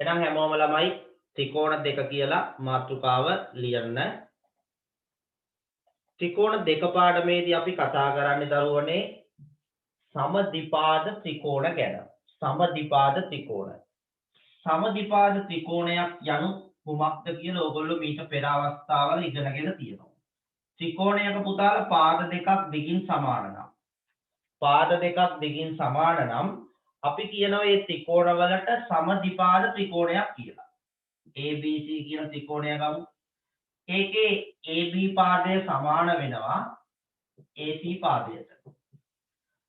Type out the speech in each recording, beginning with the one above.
එහෙනම් හැමෝම ළමයි ත්‍රිකෝණ දෙක කියලා මාතෘකාව ලියන්න. ත්‍රිකෝණ දෙක පාඩමේදී අපි කතා කරන්නේ දරුවනේ සමද්විපාද ත්‍රිකෝණ ගැන. සමද්විපාද ත්‍රිකෝණ. සමද්විපාද ත්‍රිකෝණයක් යනු කුමක්ද කියලා ඕගොල්ලෝ මීට පෙර අවස්ථාවල ඉගෙනගෙන තියෙනවා. ත්‍රිකෝණයක පුතාලා පාද දෙකක් දිගින් සමාන නම්. පාද දෙකක් දිගින් සමාන නම් අපි කියනවා මේ ත්‍රිකෝණ වලට සමද්විපාද ත්‍රිකෝණයක් කියලා. ABC කියන ත්‍රිකෝණය ගමු. ඒකේ AB පාදය සමාන වෙනවා AC පාදයට.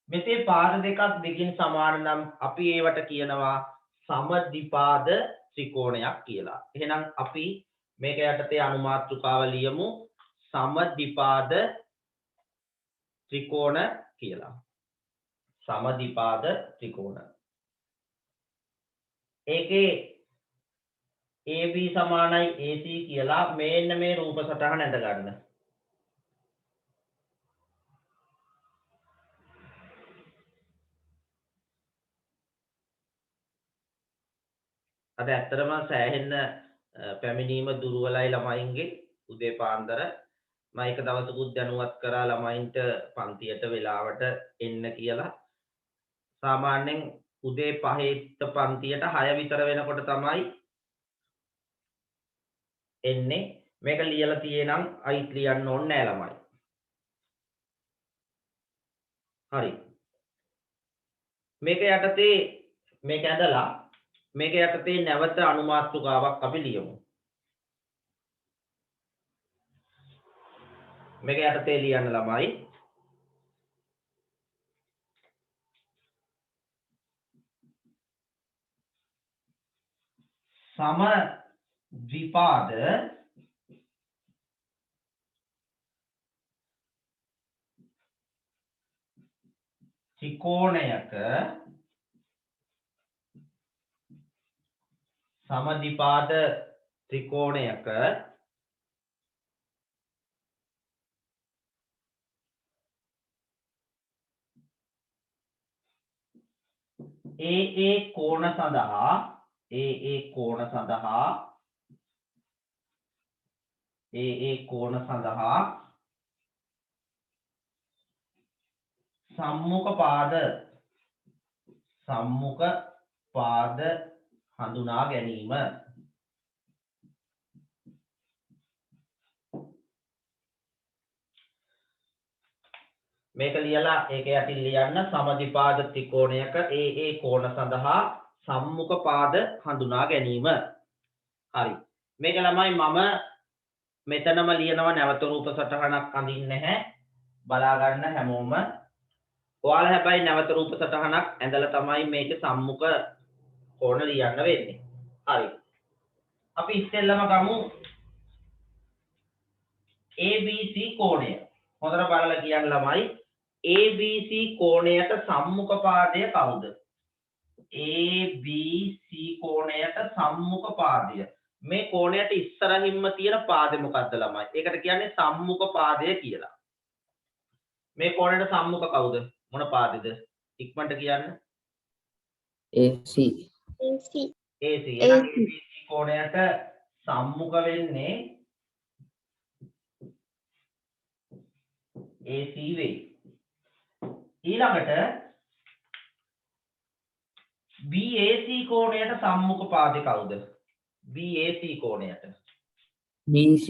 මෙතේ පාද දෙකක් දිගින් සමාන නම් අපි ඒවට කියනවා සමද්විපාද ත්‍රිකෝණයක් කියලා. එහෙනම් අපි මේක යටතේ අනුමාතෘකාව ලියමු සමද්විපාද ත්‍රිකෝණ කියලා. සමද්විපාද ත්‍රිකෝණ. ඒකේ AB සමානයි AC කියලා මේන්න මේ රූප සටහන ඇඳ ගන්න. අද ඇත්තටම සෑහෙන්න පැමිණීම දුර්වලයි ළමයින්ගේ උදේ පාන්දර මම එක දවසකුත් දැනුවත් කරා ළමයින්ට පන්තියට වෙලාවට එන්න කියලා. සාමාන්‍යයෙන් උදේ 5ට පන්තියට 6 විතර වෙනකොට තමයි එන්නේ. මේක ලියලා තියෙනම් අයිත් ලියන්න ඕනේ නෑ ළමයි. හරි. මේක යටතේ මේක ඇදලා මේක යටතේ නැවත අනුමාතෘකාවක් අපි ලියමු. මේක යටතේ ලියන්න ළමයි. සමද්විපාද ත්‍රිකෝණයක සමද්විපාද ත්‍රිකෝණයක AA කෝණ සඳහා AA කෝණ සඳහා සම්මුඛ පාද හඳුනා ගැනීම. මේක ලියලා ඒක යටින් ලියන්න සමද්විපාද ත්‍රිකෝණයක AA කෝණ සඳහා සම්මුඛ පාද හඳුනා ගැනීම. හරි. මේක ළමයි මම මෙතනම ලියනවා නැවත රූප සටහනක් අඳින්නේ නැහැ. බලා ගන්න හැමෝම. ඔයාලා හැබැයි නැවත රූප සටහනක් ඇඳලා තමයි මේක සම්මුඛ කෝණ ලියන්න වෙන්නේ. හරි. අපි ඉස්සෙල්ලම ගමු ABC කෝණය. හොඳට බලලා කියන්න ළමයි ABC කෝණයට සම්මුඛ පාදය කවුද? ABC කෝණයට සම්මුඛ පාදය. මේ කෝණයට ඉස්සරහින්ම තියෙන පාදේ මොකද්ද ළමයි? ඒකට කියන්නේ සම්මුඛ පාදය කියලා. මේ කෝණයට සම්මුඛ කවුද? මොන පාදෙද? ඉක්මනට කියන්න. AC. එහෙනම් ABC කෝණයට සම්මුඛ වෙන්නේ AC වෙයි. ඊළඟට BAC කෝණයට සම්මුඛ පාදේ කවුද? BAC කෝණයට. BC.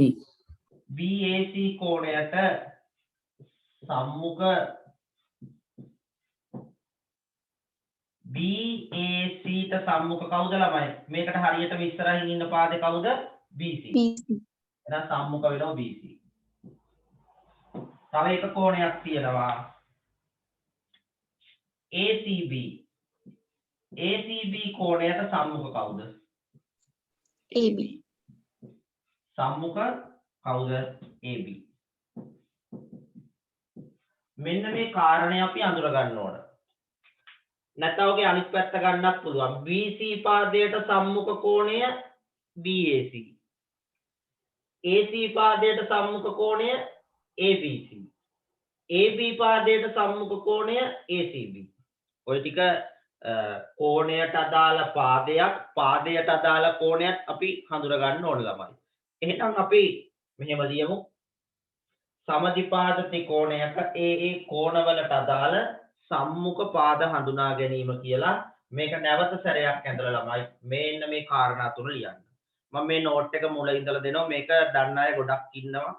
BAC කෝණයට සම්මුඛ BAC ට සම්මුඛ කවුද ළමයි? මේකට හරියටම ඉස්සරහින් ඉන්න පාදේ කවුද? BC. එහෙනම් සම්මුඛ වෙනවා BC. තව එක කෝණයක් තියෙනවා ACB. ACB කෝණයට සම්මුඛ කවුද? AB. සම්මුඛ කවුද? AB. මෙන්න මේ කාරණේ අපි අඳුර ගන්න ඕන. නැත්නම් ඔගේ අනිත් පැත්ත ගන්නත් පුළුවන්. BC පාදයට සම්මුඛ කෝණය BAC. AC පාදයට සම්මුඛ කෝණය ABC. AB පාදයට සම්මුඛ කෝණය ACB. ඔය ටික කෝණයට අදාළ පාදයට අදාළ කෝණයක් අපි හඳුනා ගන්න ඕන ළමයි. එහෙනම් අපි මෙහෙම ලියමු. සමදිපාද ත්‍රිකෝණයක ඒ කෝණවලට අදාළ සම්මුඛ පාද හඳුනා ගැනීම කියලා මේක නැවත සැරයක් ඇඳලා ළමයි මේන්න මේ කාරණා තුන ලියන්න. මම මේ නෝට් එක මුල ඉඳලා දෙනවා. මේක දන්න අය ගොඩක් ඉන්නවා.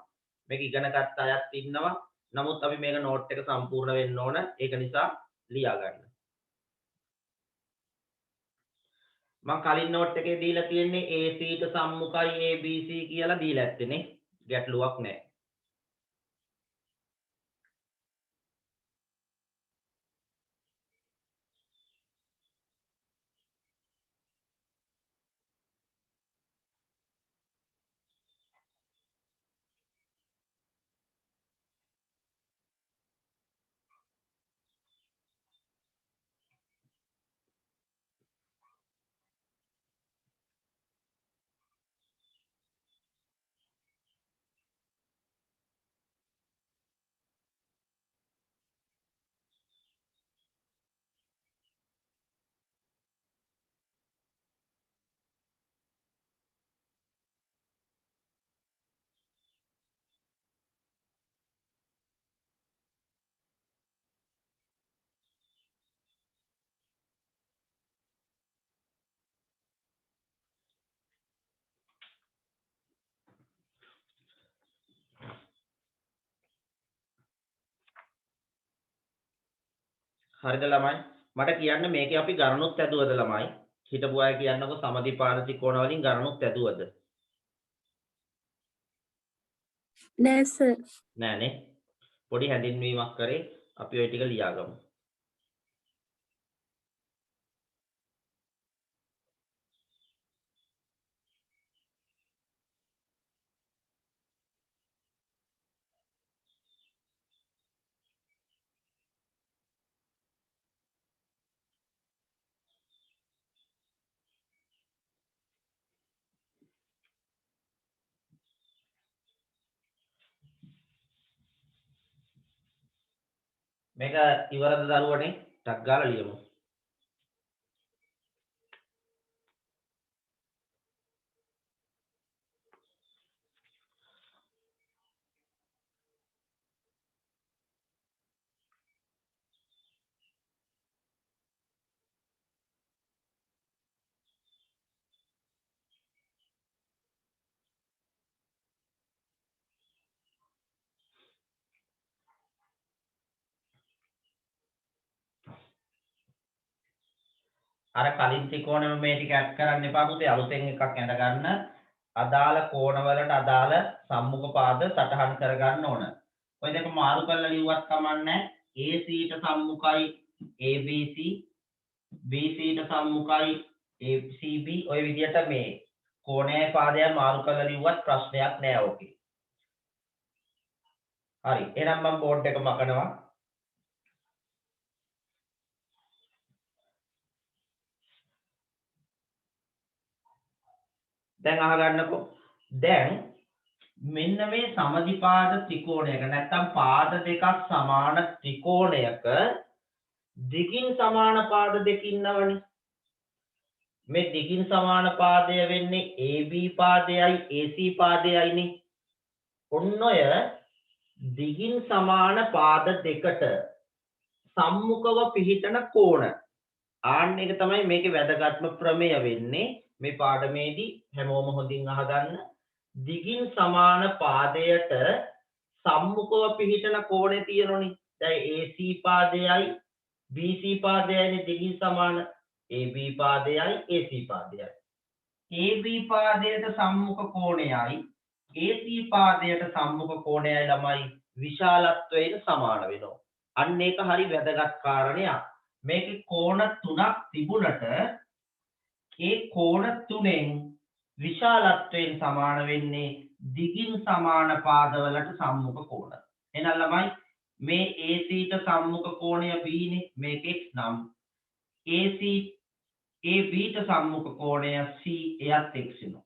මේක ඉගෙන ගත්ත අයත් ඉන්නවා. නමුත් අපි මේක නෝට් එක සම්පූර්ණ වෙන්න ඕන. ඒක නිසා ලියා ගන්න. මම කලින් නෝට් එකේ දීලා තියෙන්නේ AC ට සම්මුඛයි ABC කියලා දීලා ඇත්තේනේ. ගැටලුවක් නැහැ. හරිද ළමයි? මට කියන්න මේකේ අපි ගණනුත් ඇදුවද ළමයි? හිටපු අය කියන්නකො සමදිපාද ත්‍රිකෝණ වලින් ගණනුත් ඇදුවද? නෑ සර්. නෑනේ. පොඩි හැඳින්වීමක් කරේ අපි ওই ටික ලියාගමු. මේක ඉවරද දරුවනේ? ටක් ගාලා ලියමු. අර කලින් ත්‍රිකෝණෙම මේ ටික ඇඩ් කරන්න එපා පුතේ. අලුතෙන් එකක් ඇඳ ගන්න. අදාළ කෝණවලට අදාළ සම්මුඛ පාද සටහන් කර ගන්න ඕන. ඔය දෙක මාරු කරලා ලියුවත් කමන්නේ. AC ට සම්මුඛයි ABC, BC ට සම්මුඛයි ACB. ඔය විදිහට මේ කෝණයේ පාදය මාරු කරලා ලියුවත් ප්‍රශ්නයක් නෑ ඕකේ. හරි. එහෙනම් මම බෝඩ් එක මකනවා. දැන් අහගන්නකො. දැන් මෙන්න මේ සමදිපාද ත්‍රිකෝණයක නැත්නම් පාද දෙකක් සමාන ත්‍රිකෝණයක දිගින් සමාන පාද දෙක ඉන්නවනේ. මේ දිගින් සමාන පාදය වෙන්නේ AB පාදයයි AC පාදයයිනේ. ඔන්න ඔය දිගින් සමාන පාද දෙකට සම්මුඛව පිහිටන කෝණ. ආන්න එක තමයි මේකේ වැදගත්ම ප්‍රමේය වෙන්නේ. මේ පාඩමේදී හැමෝම හොඳින් අහගන්න. දිගින් සමාන පාදයට සම්මුඛව පිහිටන කෝණේ තියෙනෝනේ. දැන් AC පාදයයි BC පාදයයි දිගින් සමාන. AB පාදයයි AC පාදයයි. AB පාදයට සම්මුඛ කෝණයයි AC පාදයට සම්මුඛ කෝණයයි ළමයි විශාලත්වයෙන් සමාන වෙනවා. අන්න ඒක හරි වැදගත් කාරණයක්. මේකේ කෝණ තුනක් තිබුණට ඒ කෝණ තුනෙන් විශාලත්වයෙන් සමාන වෙන්නේ දිගින් සමාන පාදවලට සම්මුඛ කෝණ. එහෙනම් ළමයි මේ AC ට සම්මුඛ කෝණය B නේ. මේක x නම් AC AB ට සම්මුඛ කෝණය C එයත් x වෙනවා.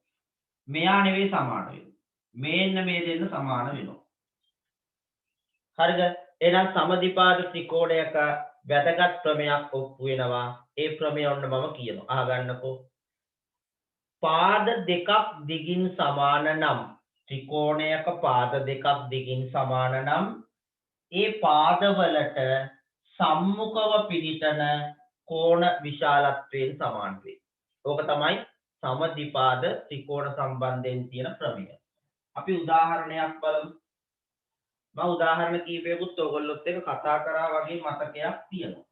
මෙයා නෙවෙයි සමාන වෙන්නේ. මේන්න මේ දෙන්න සමාන වෙනවා. හරිද? එහෙනම් සමදිපාද ත්‍රිකෝණයක වැදගත් ප්‍රමේයක් ඔප්පු වෙනවා. ඒ ප්‍රමේය ඔන්න මම කියනවා. අහගන්නකෝ. පාද දෙකක් දිගින් සමාන නම් ත්‍රිකෝණයක පාද දෙකක් දිගින් සමාන නම් ඒ පාදවලට සම්මුඛව පිළිතන කෝණ විශාලත්වයෙන් සමාන වේ. ඕක තමයි සමද්විපාද ත්‍රිකෝණ සම්බන්ධයෙන් තියෙන ප්‍රමේය. අපි උදාහරණයක් බලමු. මම උදාහරණ කීපයකුත් ඔයගොල්ලොත් එක්ක කතා කරා වගේ මතකයක් තියෙනවා.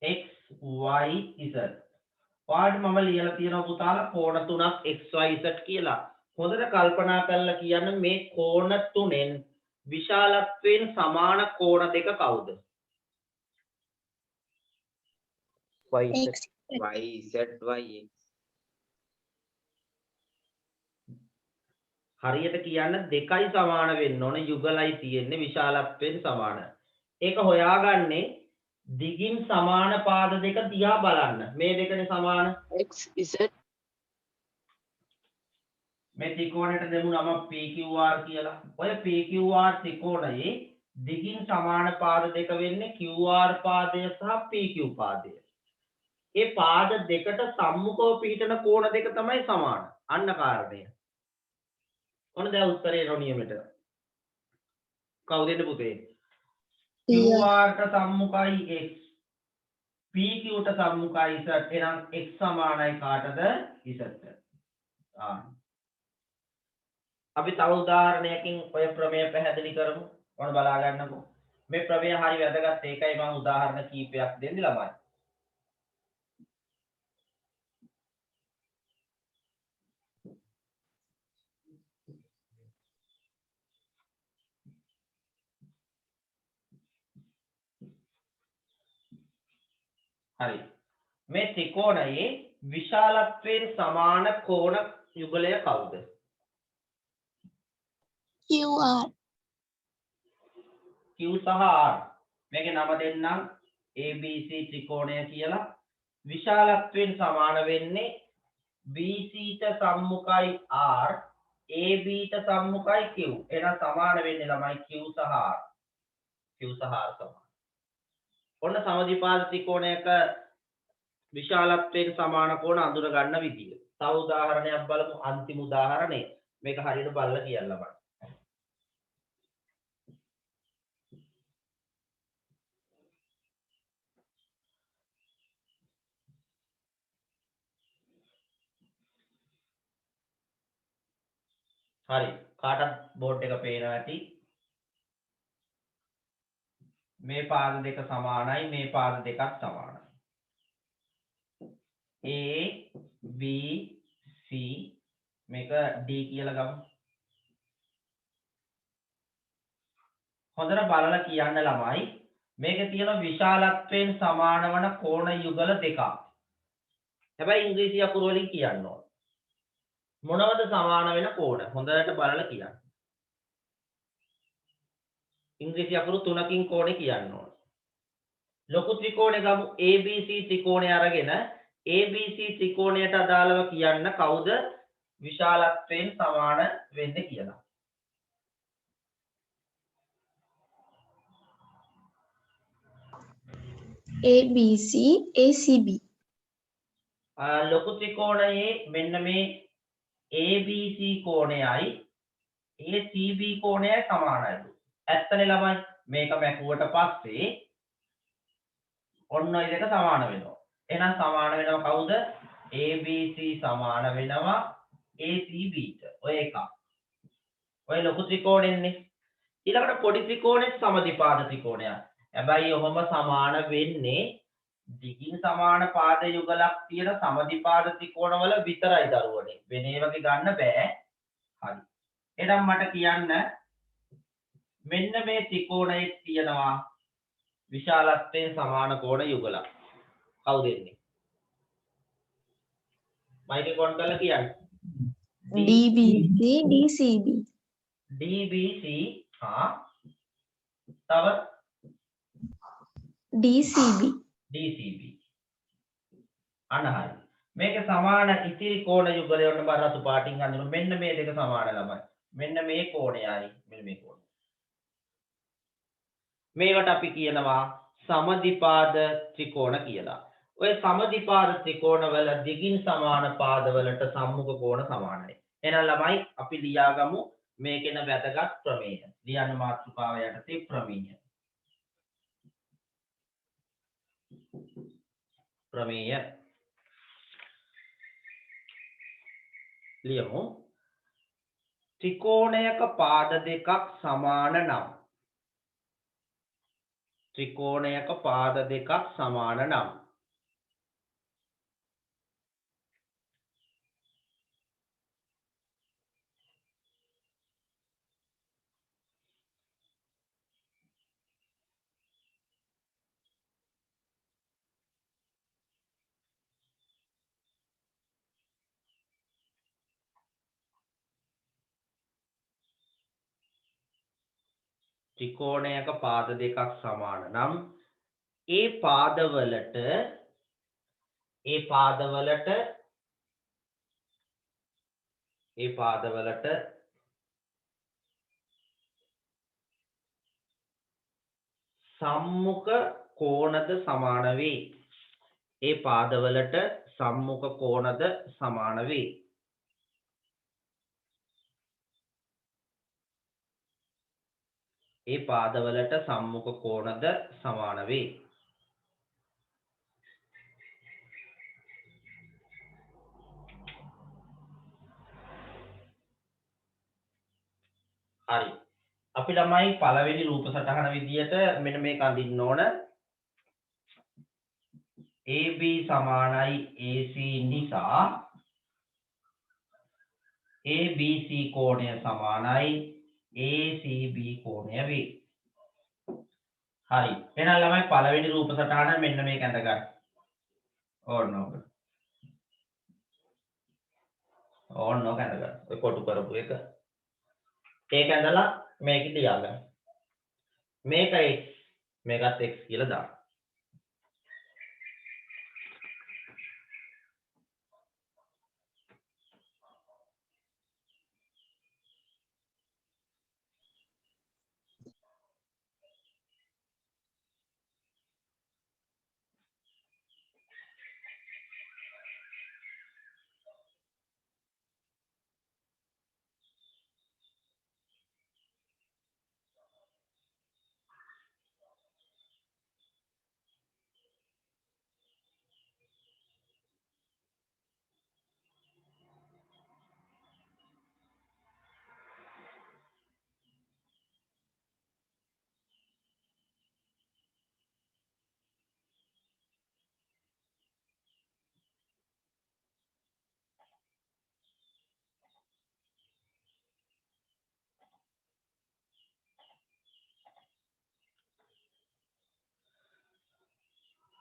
x y z. පාඩ මම ලියලා තියෙනවා පුතාලා කෝණ තුනක් x y z කියලා. හොඳට කල්පනා කරලා කියන්න මේ කෝණ තුනෙන් විශාලත්වයෙන් සමාන කෝණ දෙක කවුද? YZ හරියට කියන්න දෙකයි සමාන වෙන්න ඕන යුගලයි තියෙන්නේ විශාලත්වයෙන් සමාන. ඒක හොයාගන්නේ දිගින් සමාන පාද දෙක දිහා බලන්න. මේ දෙකනේ සමාන. XZ මේ ත්‍රිකෝණයට දෙමු නම PQR කියලා. ඔය PQR ත්‍රිකෝණයේ දිගින් සමාන පාද දෙක වෙන්නේ QR පාදය සහ PQ පාදය. ඒ පාද දෙකට සම්මුඛව පිහිටන කෝණ දෙක තමයි සමාන. අන්න කාරණය. ඔන්න දැන් උත්තරේ එන නියමෙට. කවුද එන්නේ පුතේ? QR ට සම්මුඛයි x. PQ ට සම්මුඛයි z. එහෙනම් x සමානයි කාටද? z ට. අපි තව උදාහරණයකින් ඔය ප්‍රමේය පැහැදිලි කරමු. ඔන්න බලා ගන්නකෝ. මේ ප්‍රමේය හරි වැදගත්. ඒකයි මම උදාහරණ කීපයක් දෙන්නේ ළමයි. හරි. මේ ත්‍රිකෝණයේ විශාලත්වයෙන් සමාන කෝණ යුගලය කවුද? QR Q සහ R. මේකේ නම දෙන්නම් ABC ත්‍රිකෝණය කියලා. විශාලත්වයෙන් සමාන වෙන්නේ BC ට සම්මුඛයි R, AB ට සම්මුඛයි Q. එහෙනම් සමාන වෙන්නේ ළමයි Q සහ R. Q සහ R සමාන. ඔන්න සමද්විපාද ත්‍රිකෝණයක විශාලත්වයෙන් සමාන කෝණ අඳුර ගන්න විදිය. තව උදාහරණයක් බලමු. අන්තිම උදාහරණය. මේක හරියට බලලා කියන්න බලන්න. හරි. කාටත් බෝඩ් එක පේනවා ඇති. මේ පාද දෙක සමානයි, මේ පාද දෙකක් සමානයි. A B C මේක D කියලා ගමු. හොඳට බලලා කියන්න ළමයි. මේකේ තියෙන විශාලත්වයෙන් සමාන වන කෝණ යුගල දෙකක්. හැබැයි ඉංග්‍රීසි අකුරු වලින් කියන්න ඕන. මොනවද සමාන වෙන කෝණ? හොඳට බලලා කියන්න. ඉංග්‍රීසි අකුරු තුනකින් කෝණේ කියන්න ඕන. ලොකු ත්‍රිකෝණය ගමු. ABC ත්‍රිකෝණය අරගෙන ABC ත්‍රිකෝණයට අදාළව කියන්න කවුද විශාලත්වයෙන් සමාන වෙන්නේ කියලා. ABC ACB ලොකු ත්‍රිකෝණයේ මෙන්න මේ ABC කෝණයයි ACB කෝණයයි සමානයිලු. ඇත්තනේ ළමයි. මේක මැකුවට පස්සේ ඔන්න ඔය දෙක සමාන වෙනවා. එහෙනම් සමාන වෙනවා කවුද? ABC සමාන වෙනවා ACB ට. ඔය එකක්. ඔය ලොකු ත්‍රිකෝණෙන්නේ. ඊළඟට පොඩි ත්‍රිකෝණෙත් සමද්විපාද ත්‍රිකෝණයක්. හැබැයි ඔහොම සමාන වෙන්නේ දිගින් සමාන පාද යුගලක් තියෙන සමද්විපාද ත්‍රිකෝණවල විතරයි දරුවනේ. වෙන ඒවාගේ ගන්න බෑ. හරි. එහෙනම් මට කියන්න මෙන්න මේ ත්‍රිකෝණයේ තියෙනවා විශාලත්වයෙන් සමාන කෝණ යුගලක්. කවුද එන්නේ? මයික් ඔන් කරලා කියන්න. DBC DCB DBC තව DCB DCB. අන්න හරි. මේක සමාන ඉතිරි කෝණ යුගලය වලට බර රතු පාටින් අඳිනවා. මෙන්න මේ දෙක සමාන ළමයි. මෙන්න මේ කෝණයයි මෙන්න මේ කෝණය. මේවට අපි කියනවා සමදිපාද ත්‍රිකෝණ කියලා. ඔය සමදිපාද ත්‍රිකෝණ වල දිගින් සමාන පාදවලට සම්මුඛ කෝණ සමානයි. එහෙනම් ළමයි අපි ලියාගමු මේකෙන වැදගත් ප්‍රමේය. ලියන්න මාතෘකාව යටතේ ප්‍රමේය. ප්‍රමේය ලියමු. ත්‍රිකෝණයක පාද දෙකක් සමාන නම් ත්‍රිකෝණයක පාද දෙකක් සමාන නම් ත්‍රිකෝණයක පාද දෙකක් සමාන නම් ඒ පාදවලට සම්මුඛ කෝණද සමාන වේ. ඒ පාදවලට සම්මුඛ කෝණද සමාන වේ. ඒ පාදවලට සම්මුඛ කෝණද සමාන වේ. හරි. අපි ළමයි පළවෙනි රූප සටහන විදියට මෙන්න මේක අඳින්න ඕන. AB සමානයි AC නිසා ABC කෝණය සමානයි ACB කෝණය වේ. හරි. එහෙනම් ළමයි පළවෙනි රූප සටහන මෙන්න මේක ඇඳ ගන්න. ඕක ඇඳ ගන්න. ඔය කොටු කරපු එක. ඒක ඇඳලා මේක ලියාගන්න. මේක x මේකත් x කියලා දාන්න.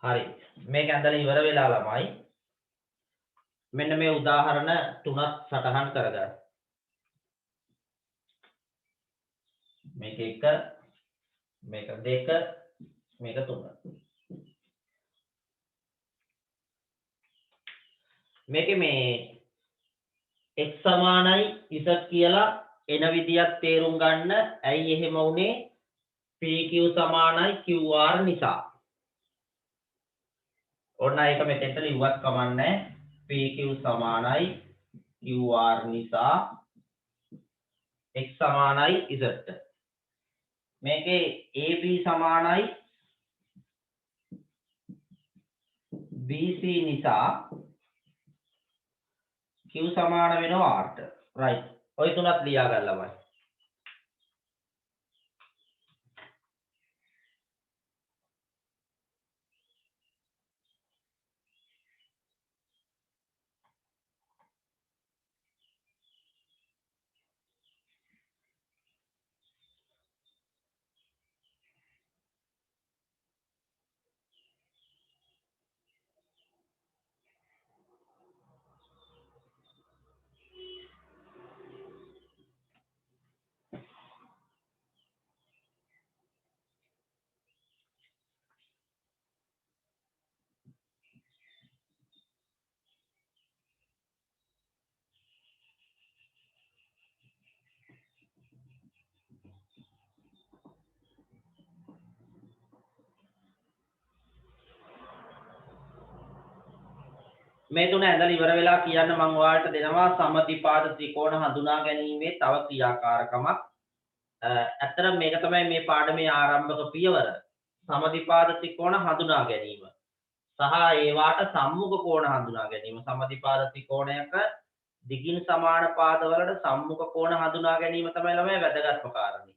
හරි. මේක ඇඳලා ඉවර වෙලා ළමයි මෙන්න මේ උදාහරණ තුනක් සටහන් කරගන්න. මේක 1 මේක 2 මේක 3. මේකේ මේ x සමානයි z කියලා එන විදියක් තේරුම් ගන්න. ඇයි එහෙම වුනේ? pq සමානයි qr නිසා. ඔන්න ඒක මෙතෙන්ට ලිව්වත් කමන්නේ. pq සමානයි qr නිසා x සමානයි z. මේකේ ab සමානයි bc නිසා q සමාන වෙනවා r ට. right. ඔය තුනත් ලියා ගන්න ළමයි. මේ තුන ඇඳලා ඉවර වෙලා කියන්න මම ඔයාලට දෙනවා සමදිපාද ත්‍රිකෝණ හඳුනා ගැනීමේ තව ක්‍රියාකාරකමක්. ඇත්තට මේක තමයි මේ පාඩමේ ආරම්භක පියවර. සමදිපාද ත්‍රිකෝණ හඳුනා ගැනීම සහ ඒවාට සම්මුඛ කෝණ හඳුනා ගැනීම. සමදිපාද ත්‍රිකෝණයක දිගින් සමාන පාදවලට සම්මුඛ කෝණ හඳුනා ගැනීම තමයි ළමයි වැදගත්ම කාරණේ.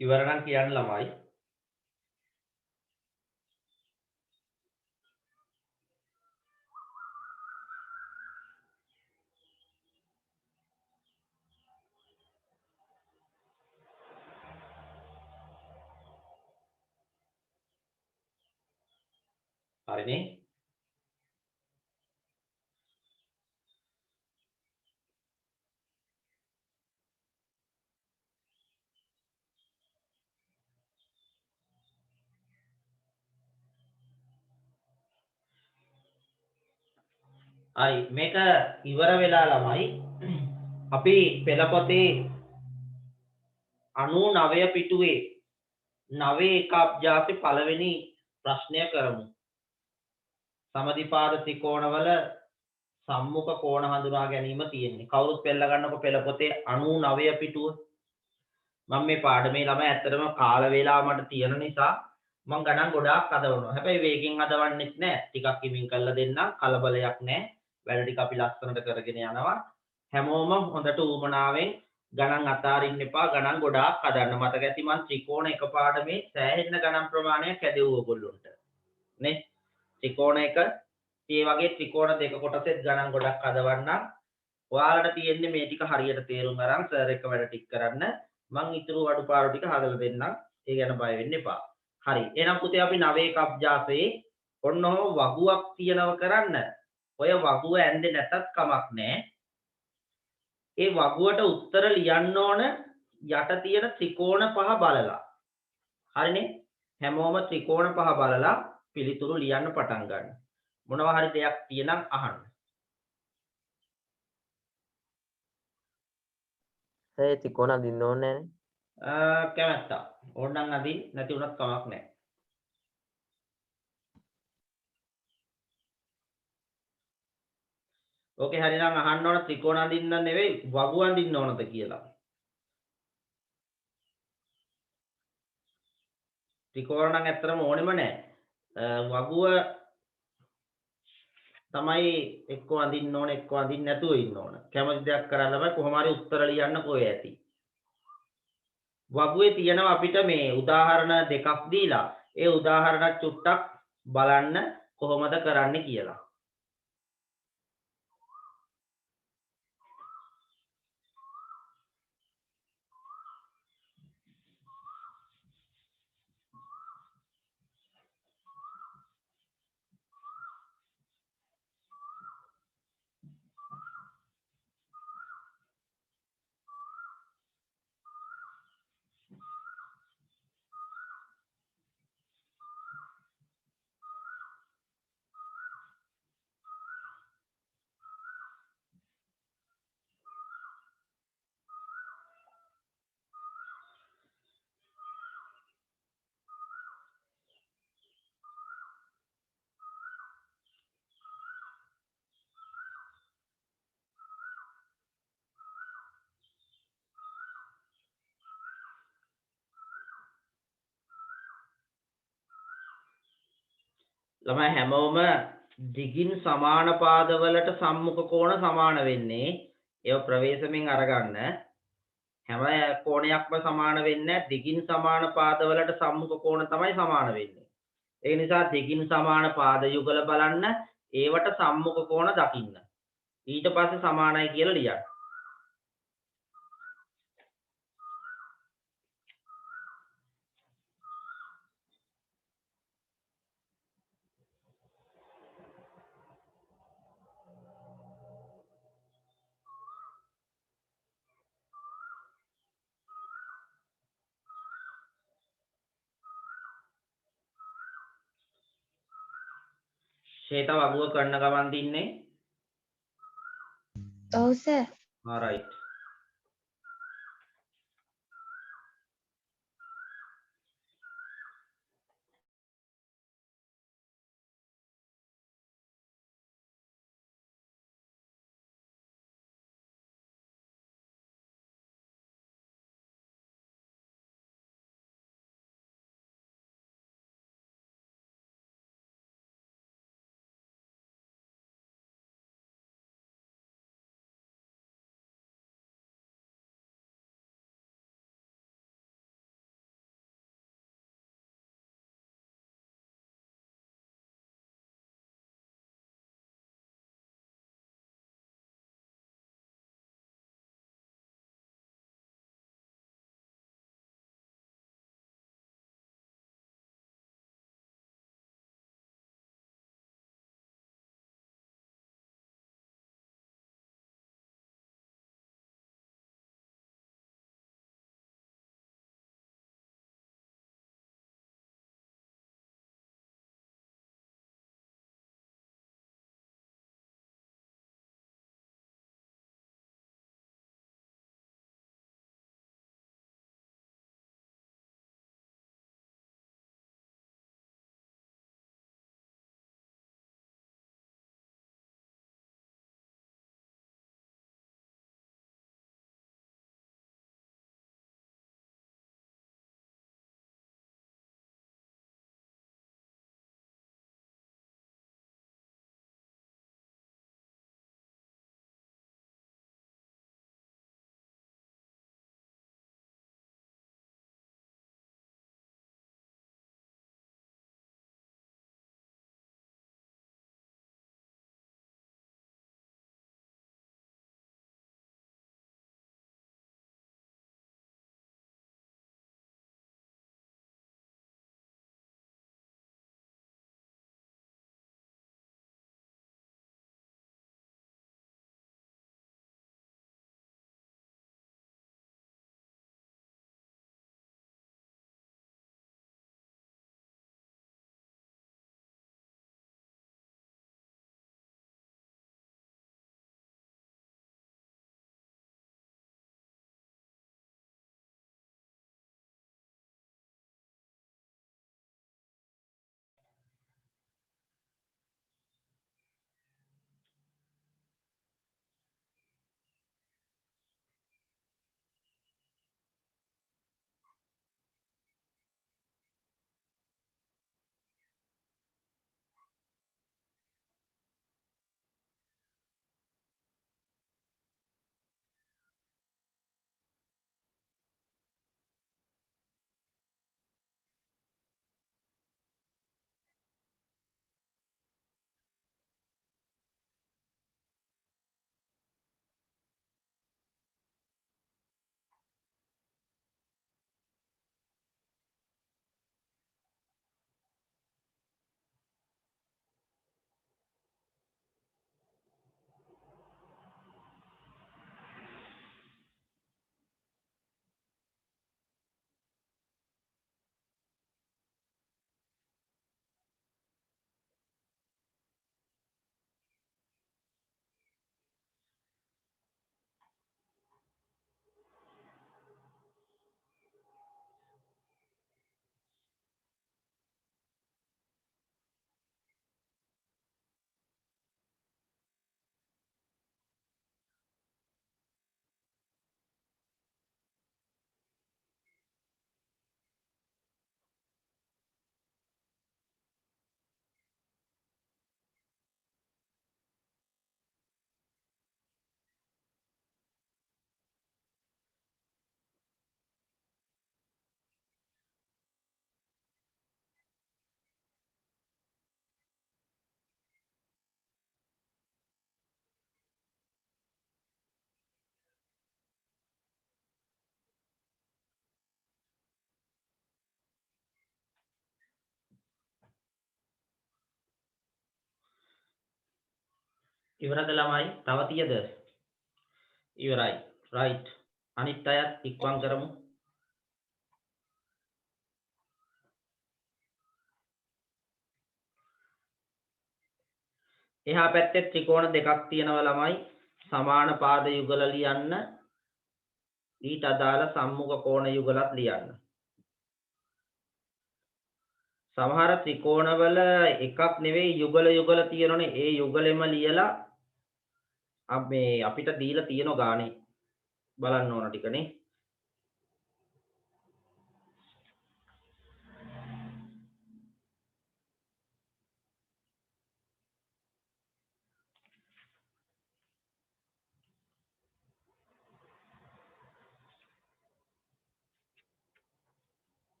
ඉවර නම් කියන්න ළමයි. හරිනේ? හරි මේක ඉවර වෙලා ළමයි අපි පෙළ පොතේ 99 පිටුවේ 9 එක අභ්‍යාසයේ පළවෙනි ප්‍රශ්නය කරමු. සමදිපාද ත්‍රිකෝණවල සම්මුඛ කෝණ හඳුනා ගැනීම තියෙන්නේ. කවුරුත් පෙළ ගන්නකො පෙළ පොතේ 99 පිටුව. මම මේ පාඩමේ ළමයි ඇත්තටම කාල වේලාව මට තියෙන නිසා මම ගණන් ගොඩාක් හදවනවා. හැබැයි වේගෙන් හදවන්නෙත් නෑ. ටිකක් ඉමින් කරලා දෙන්නම්. කලබලයක් නෑ. වැඩ ටික අපි ලස්සනට කරගෙන යනවා. හැමෝම හොඳට ඌමනාවෙන් ගණන් අතාරින්න එපා. ගණන් ගොඩාක් හදන්න. මතක ඇති මම ත්‍රිකෝණ එක පාඩමේ සෑහෙන ගණන් ප්‍රමාණයක් හැදෙව්වා ඔයගොල්ලොන්ට. නේ? ත්‍රිකෝණ එක ඒ වගේ ත්‍රිකෝණ දෙක කොටසෙත් ගණන් ගොඩක් හදවන්නම්. ඔයාලට තියෙන්නේ මේ ටික හරියට තේරුම් අරන් සර් එක වැඩ ටික කරන්න. මං ඉතුරු අඩුපාඩු ටික හදලා දෙන්නම්. ඒ ගැන බය වෙන්න එපා. හරි. එහෙනම් පුතේ අපි 9 එක අභ්‍යාසයේ ඔන්න ඔහොම වගුවක් තියනව කරන්න. ඔය වගුව ඇන්දේ නැතත් කමක් නැහැ. ඒ වගුවට උත්තර ලියන්න ඕන යට තියෙන ත්‍රිකෝණ පහ බලලා. හරිනේ? හැමෝම ත්‍රිකෝණ පහ බලලා පිළිතුරු ලියන්න පටන් ගන්න. මොනවා හරි දෙයක් තියෙනම් අහන්න. ඒ ත්‍රිකෝණ අඳින්න ඕනේ නැහැ. කැමැත්ත. ඕනනම් අදින් නැති වුණත් කමක් නැහැ. ඕකේ හරිනම් අහන්න ඕන ත්‍රිකෝණ අඳින්න නෙවෙයි වගු අඳින්න ඕනද කියලා. ත්‍රිකෝණ නම් ඇත්තටම ඕනෙම නැහැ. වගුව තමයි එක්ක අඳින්න ඕන එක්ක අඳින්න නැතුව ඉන්න ඕන. කැමති දෙයක් කරන්න බෑ කොහොම හරි උත්තර ලියන්න කොහේ ඇති. වගුවේ තියෙනවා අපිට මේ උදාහරණ දෙකක් දීලා. ඒ උදාහරණ චුට්ටක් බලන්න කොහොමද කරන්න කියලා. ළමයි හැමෝම දිගින් සමාන පාදවලට සම්මුඛ කෝණ සමාන වෙන්නේ. ඒව ප්‍රවේශමෙන් අරගන්න. හැම කෝණයක්ම සමාන වෙන්නේ නැහැ. දිගින් සමාන පාදවලට සම්මුඛ කෝණ තමයි සමාන වෙන්නේ. ඒ නිසා දිගින් සමාන පාද යුගල බලන්න, ඒවට සම්මුඛ කෝණ දකින්න. ඊට පස්සේ සමානයි කියලා ලියන්න. ශ්වේත වගුව කරන ගමන් දින්නේ. ඔව් සර්. right. ඉවරද ළමයි? තව තියද? ඉවරයි. right. අනිත් අයත් ඉක්මන් කරමු. එහා පැත්තේ ත්‍රිකෝණ දෙකක් තියෙනවා ළමයි. සමාන පාද යුගල ලියන්න. ඊට අදාළ සම්මුඛ කෝණ යුගලත් ලියන්න. සමහර ත්‍රිකෝණවල එකක් නෙවෙයි යුගල තියෙනනේ. ඒ යුගලෙම ලියලා අපිට දීලා තියෙන ගානේ බලන්න ඕන ටිකනේ.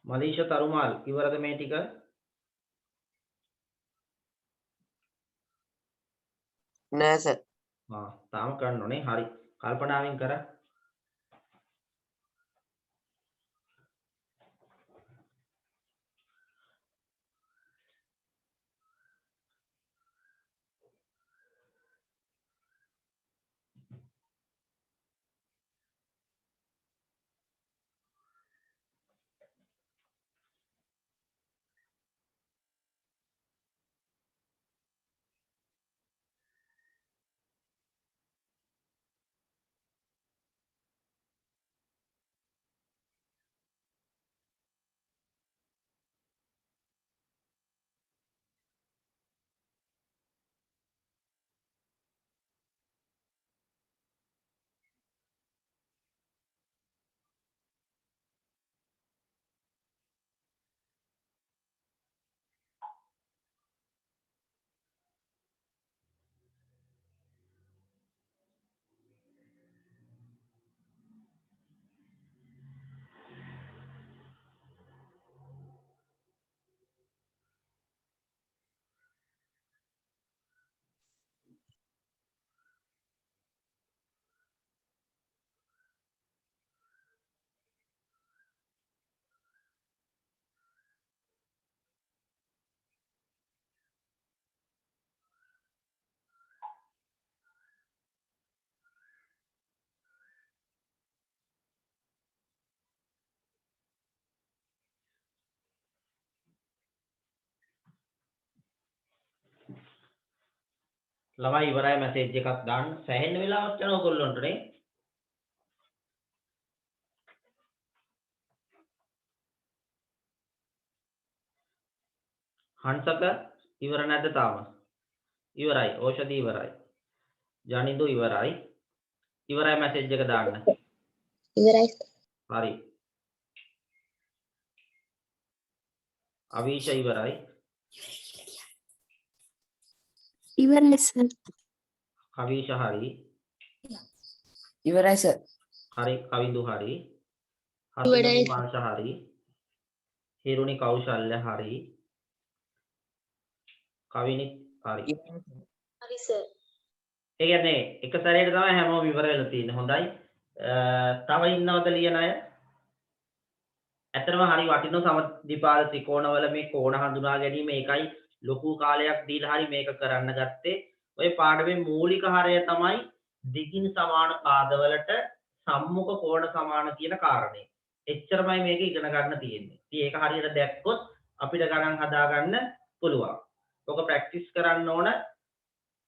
මලීෂා තරුමාල් ඉවරද මේ ටික? නෑ සර්. තාම කරන්න ඕනේ. හරි. කල්පනාවෙන් කර. ළමයි ඉවරයි මැසේජ් එකක් දාන්න. සැහෙන්න වෙලාවක් යනවා ඔයගොල්ලන්ට නේ. හංසක ඉවර නැද්ද තාම? ඉවරයි. ඕෂධි ඉවරයි. ජනිදු ඉවරයි. ඉවරයි මැසේජ් එක දාන්න. ඉවරයි. හරි. අවීෂ ඉවරයි. ඉවරයි සර්. කවීෂ හරි. ඉවරයි සර්. හරි කවිඳු හරි. ඉවරයි. හතුනි මාංශ හරි. හිරුනි කෞශල්‍ය හරි. කවිනි හරි. හරි සර්. ඒ කියන්නේ එක සැරේට තමයි හැමෝම ඉවර වෙලා තියෙන්නේ. හොඳයි. තව ඉන්නවද ලියන අය? ඇත්තටම හරි වටින සමද්විපාද ත්‍රිකෝණවල මේ කෝණ හඳුනා ගැනීම ඒකයි ලොකු කාලයක් දීලා හරි මේක කරන්න ගත්තේ. ඔය පාඩමේ මූලික හරය තමයි දිගින් සමාන පාදවලට සම්මුඛ කෝණ සමාන කියන කාරණේ. එච්චරමයි මේක ඉගෙන ගන්න තියෙන්නේ. ඉතින් ඒක හරියට දැක්කොත් අපිට ගණන් හදා ගන්න පුළුවන්. ඔක ප්‍රැක්ටිස් කරන්න ඕන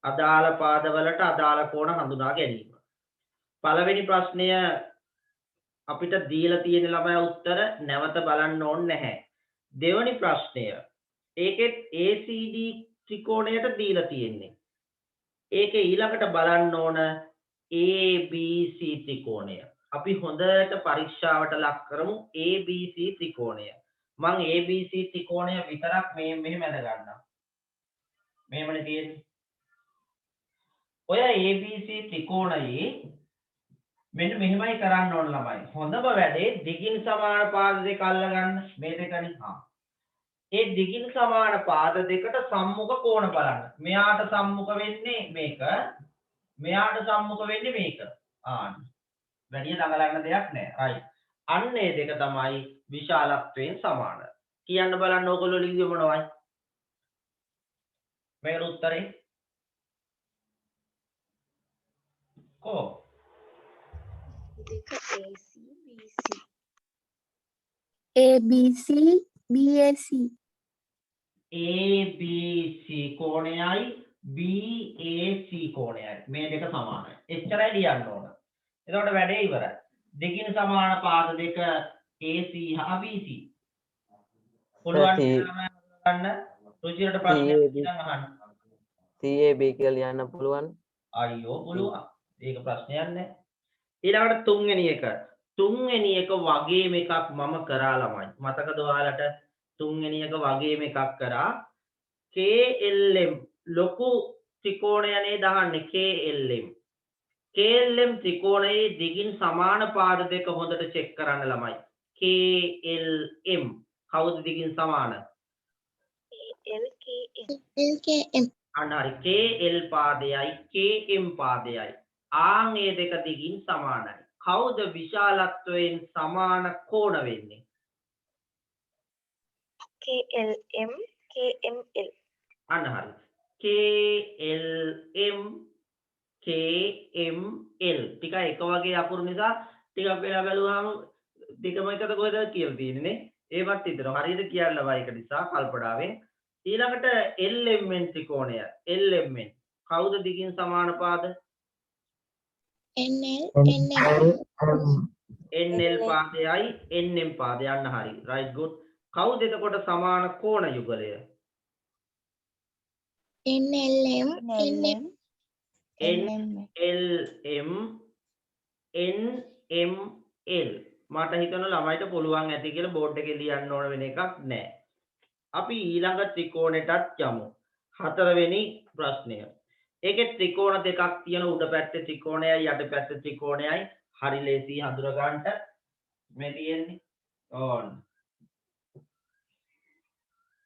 අදාළ පාදවලට අදාළ කෝණ හඳුනා ගැනීම. පළවෙනි ප්‍රශ්නය අපිට දීලා තියෙන ළමයා උත්තර නැවත බලන්න ඕනේ නැහැ. දෙවනි ප්‍රශ්නය. ඒකෙත් ACD ත්‍රිකෝණයට දීලා තියෙන්නේ. ඒකේ ඊළඟට බලන්න ඕන ABC ත්‍රිකෝණය. අපි හොඳට පරීක්ෂාවට ලක් කරමු ABC ත්‍රිකෝණය. මම ABC ත්‍රිකෝණය විතරක් මෙහෙම ඇඳ ගන්නවා. මෙහෙමනේ තියෙන්නේ. ඔය ABC ත්‍රිකෝණයේ මෙන්න මෙහෙමයි කරන්න ඕන ළමයි. හොඳම වැඩේ දිගින් සමාන පාද දෙක අල්ලගන්න. මේ දෙකනේ. ඒ දිගින් සමාන පාද දෙකට සම්මුඛ කෝණ බලන්න. මෙයාට සම්මුඛ වෙන්නේ මේක. මෙයාට සම්මුඛ වෙන්නේ මේක. වැඩි දඟලන්න දෙයක් නැහැ. right. අන්න ඒ දෙක තමයි විශාලත්වයෙන් සමාන. කියන්න බලන්න ඕගොල්ලෝ ලිව්වේ මොනවයි? මේකට උත්තරේ කො ABC BAC ABC කෝණයයි BAC කෝණයයි මේ දෙක සමානයි. එච්චරයි ලියන්න ඕන. එතකොට වැඩේ ඉවරයි. දෙකින් සමාන පාද දෙක AC හා BC. පුළුවන් ගන්න රුචිරට ප්‍රශ්නයක් අහන්න. CAB කියලා ලියන්න පුළුවන්. අයියෝ පුළුවන්. ඒක ප්‍රශ්නයක් නෑ. ඊළඟට තුන්වෙනි එක. තුන්වෙනි එක වගේම එකක් මම කරා ළමයි. මතකද ඔයාලට තුන්වෙනි එක වගේම එකක් කරා. KLM ලොකු ත්‍රිකෝණයනේ දාන්නේ KLM. KLM ත්‍රිකෝණයේ දිගින් සමාන පාද දෙක හොඳට චෙක් කරන්න ළමයි. KLM කවුද දිගින් සමාන? LKM අන්න හරි. KL පාදයයි KM පාදයයි ආන් ඒ දෙක දිගින් සමානයි. කවුද විශාලත්වයෙන් සමාන කෝණ වෙන්නේ? KLM KML අන්න හරි. KLM KML ටික එක වගේ අකුරු නිසා ටිකක් වෙලා බැලුවාම දෙකම එකට කොහෙද කියලා තියෙන්නේ නේ. ඒවත් හිතනවා හරියට කියන්න බෑ ඒක නිසා කල්පනාවෙන්. ඊළඟට LMN ත්‍රිකෝණය. LMN කවුද දිගින් සමාන පාද? NL පාදයයි NM පාදය. යන්න හරි. right good. කවුද එතකොට සමාන කෝණ යුගලය? NLM NM NLM NML. මට හිතෙනවා ළමයිට පුළුවන් ඇති කියලා බෝඩ් එකේ ලියන්න ඕන වෙන එකක් නැහැ. අපි ඊළඟ ත්‍රිකෝණයටත් යමු. හතරවෙනි ප්‍රශ්නය. ඒකේ ත්‍රිකෝණ දෙකක් තියෙන උඩ පැත්තේ ත්‍රිකෝණයයි යට පැත්තේ ත්‍රිකෝණයයි හරි ලේසි හඳුනා ගන්නට මේ තියෙන්නේ. ඕන.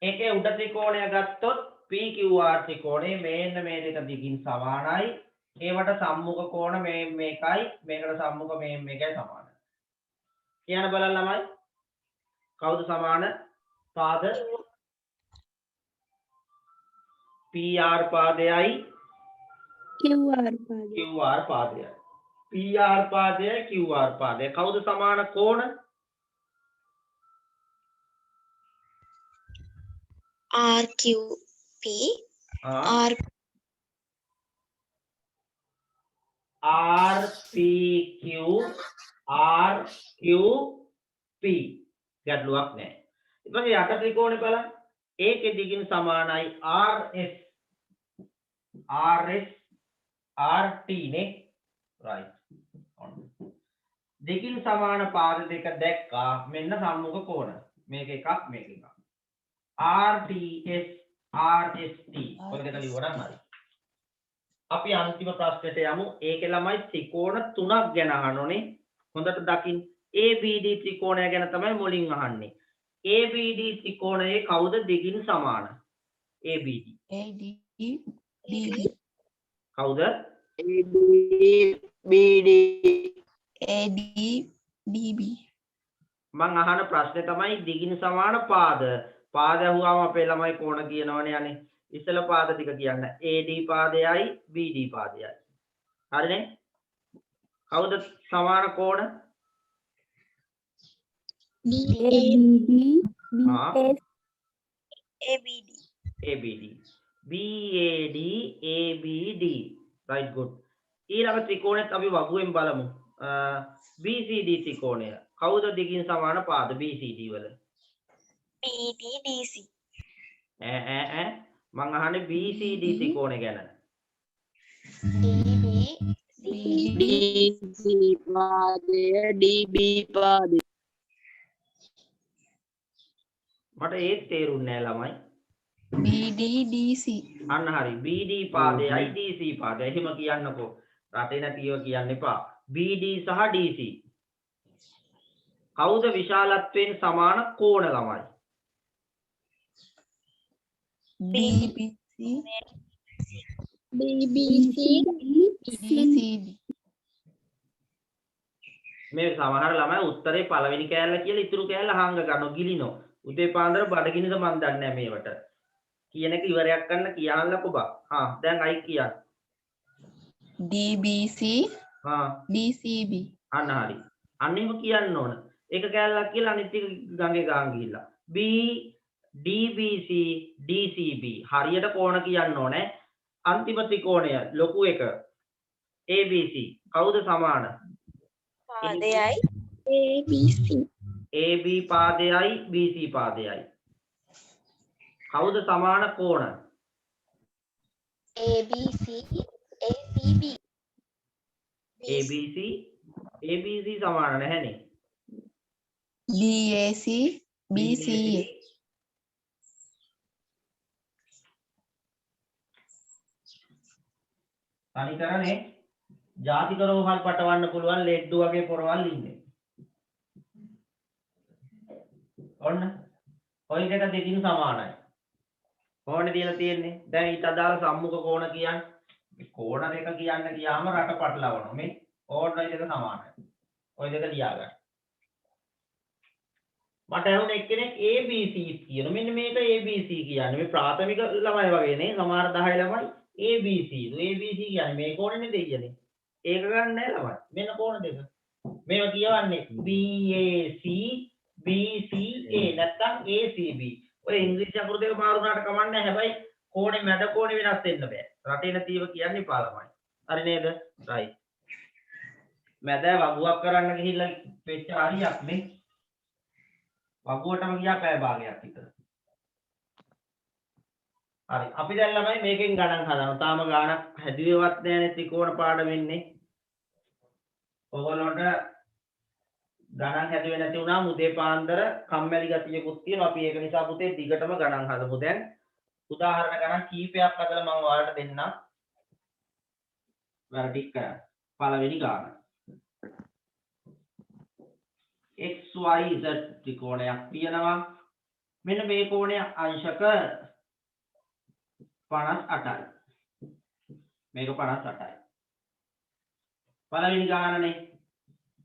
ඒකේ උඩ ත්‍රිකෝණය ගත්තොත් PQR ත්‍රිකෝණය මේන්න මේ දෙක දිගින් සමානයි. ඒවට සම්මුඛ කෝණ මේකයි මේකට සම්මුඛ මේකයි සමානයි. කියන්න බලන්න ළමයි. කවුද සමාන පාද? PR පාදයයි QR පාදයයි. PR පාදයයි QR පාදයයි. කවුද සමාන කෝණ? RQP RPQ RQP ගැටලුවක් නැහැ. ඊට පස්සේ යට ත්‍රිකෝණය බලන්න. ඒකේ දිගින් සමානයි RS RT නේ. right. දිගින් සමාන පාද දෙක දැක්කා. මෙන්න සම්මුඛ කෝණ. මේක එකක් මේක එකක්. RTS RST ඔය දෙක ලියවනම් හරි. අපි අන්තිම ප්‍රශ්නෙට යමු. ඒකේ ළමයි ත්‍රිකෝණ තුනක් ගැන අහනෝනේ. හොඳට දකින්න. ABD ත්‍රිකෝණය ගැන තමයි මුලින් අහන්නේ. ABD ත්‍රිකෝණයේ කවුද දිගින් සමාන? ABD. කවුද? ADB මං අහන ප්‍රශ්නේ තමයි දිගින් සමාන පාද. පාද අහුවාම අපේ ළමයි කෝණ කියනවනේ යන්නේ. ඉස්සල පාද ටික කියන්න. AD පාදයයි BD පාදයයි. හරිනේ? කවුද සමාන කෝණ? ABD BAD ABD. right good. ඊළඟ ත්‍රිකෝණෙත් අපි වගුවෙන් බලමු. BCD ත්‍රිකෝණය. කවුද දිගින් සමාන පාද BCD වල? BD DC. මං අහන්නේ BCD ත්‍රිකෝණය ගැන. DB DC පාදය DB පාදය. මට ඒත් තේරුන්නේ නැහැ ළමයි. BD DC. අන්න හරි. BD පාදයයි DC පාදයයි. එහෙම කියන්නකෝ. රටේ නැතිව කියන්න එපා. BD සහ DC. කවුද විශාලත්වයෙන් සමාන කෝණ ළමයි? BBC. BBC. DCD. මේ සමහර ළමයි උත්තරේ පළවෙනි කෑල්ල කියලා ඉතුරු කෑල්ල හංග ගන්නව ගිලිනෝ. උදේ පාන්දර බඩගිනිද මන් දන්නේ නැහැ මේවට. කියන එක ඉවරයක් කරන්න කියන්නකෝ බා. දැන් අයි කියන්න. DBC. DCB. අන්න හරි. අන්න එහෙම කියන්න ඕන. එක කෑල්ලක් කියලා අනිත් එක ගඟේ ගාන් ගිහිල්ලා. B DBC DCB හරියට කෝණ කියන්න ඕනේ. අන්තිම ත්‍රිකෝණය ලොකු එක ABC කවුද සමාන? පාදයයි ABC. AB පාදයයි BC පාදයයි. කවුද සමාන කෝණ? ABC ACB. ABC සමාන නැහැනේ. BAC BCA. තනිකරනේ ජාතික රෝහල් පටවන්න පුළුවන් ලෙඩ්ඩු වගේ පොරවල් ඉන්නේ. ඔන්න ඔය දෙක දෙකින් සමානයි. කොහොමද කියලා තියෙන්නේ? දැන් ඊට අදාළ සම්මුඛ කෝණ කියන්නේ මේ කෝණ දෙක කියන්න ගියාම රට පටලවනවා. මේ ඕන ඔය දෙක සමානයි. ඔය දෙක ලියාගන්න. මට අහුන එක්කෙනෙක් ABC කියන. මෙන්න මේක ABC කියන්නේ. මේ ප්‍රාථමික ළමයි වගේ නේ. සමහර 10 ළමයි ABC. ABC කියන්නේ මේ කෝණෙනේ දෙයියනේ. ඒක ගන්න නෑ ළමයි. මෙන්න කෝණ දෙක. මේවා කියවන්නේ BAC BCA නැත්නම් ACB. ඔය ඉංග්‍රීසි අකුරු දෙක මාරු වුණාට කමක් නැහැ. හැබැයි කෝණේ මැද කෝණේ වෙනස් වෙන්න බෑ. රටේ නැතිව කියන්නේ පාලමයි. හරි නේද? right. මැද වගුවක් කරන්න ගිහිල්ලා වෙච්ච හරියක් නේ. වගුවටම ගියා පැය භාගයක් විතර. හරි. අපි දැන් ළමයි මේකෙන් ගණන් හදනවා. තාම ගාණක් හැදුවේවත් නැහැනේ ත්‍රිකෝණ පාඩම වෙන්නේ. ඔයගොල්ලන්ට ගණන් හැදුවේ නැති වුණා මුදේ පාන්දර කම්මැලි ගතියකුත් තියෙනවා. අපි ඒක නිසා පුතේ දිගටම ගණන් හදමු දැන්. උදාහරණ ගණන් කීපයක් අදලා මම ඔයාලට දෙන්නම්. වැරදි කරන්න. පළවෙනි ගාන. XYZ ත්‍රිකෝණයක් තියෙනවා. මෙන්න මේ කෝණය අංශක 58යි. මේක 58යි. පළවෙනි ගානනේ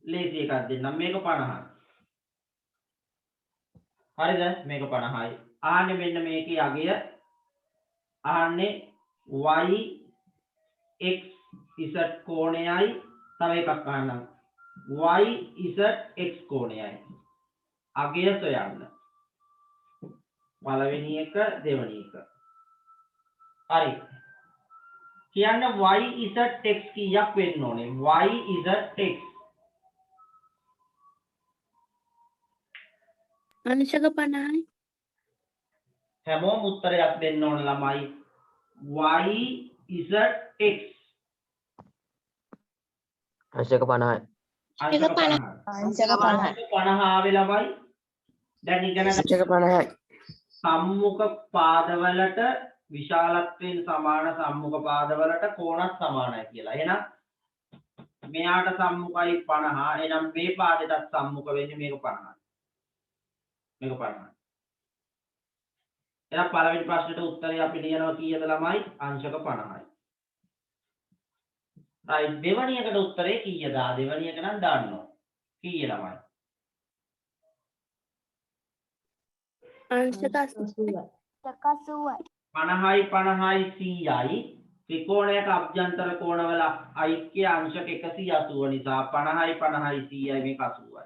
ලේසි එකක් දෙන්නම්. මේක 50යි. හරිද? මේක 50යි. ආන්නේ මෙන්න මේකේ අගය ආන්නේ y x z කෝණයයි තව එකක් අහන්නම්. y z x කෝණයයි. අගය සොයන්න. පළවෙනි එක දෙවෙනි එක. හරි. කියන්න y z x කීයක් වෙන්න ඕනේ? y z x අංශක 50යි. හැමෝම උත්තරයක් දෙන්න ඕන ළමයි. y z x අංශක 50යි. අංශක 50. අංශක 50 ආවේ ළමයි. දැන් ඉගෙන ගන්න අංශක 50යි. සම්මුඛ පාදවලට විශාලත්වයෙන් සමාන සම්මුඛ පාදවලට කෝණත් සමානයි කියලා. එහෙනම් මෙයාට සම්මුඛයි 50. එහෙනම් මේ පාදයටත් සම්මුඛ වෙන්නේ මේක 50යි. මේක 50යි. එහෙනම් පළවෙනි ප්‍රශ්නෙට උත්තරය අපි ලියනවා කීයද ළමයි? අංශක 50යි. right දෙවෙනි එකට උත්තරේ කීයද? දෙවෙනි එක නම් දාන්නවා. කීය ළමයි? අංශක 80යි. 50යි 50යි 100යි ත්‍රිකෝණයක අභ්‍යන්තර කෝණවල ඓක්‍ය අංශක 180 නිසා 50යි 50යි 100යි මේක 80යි.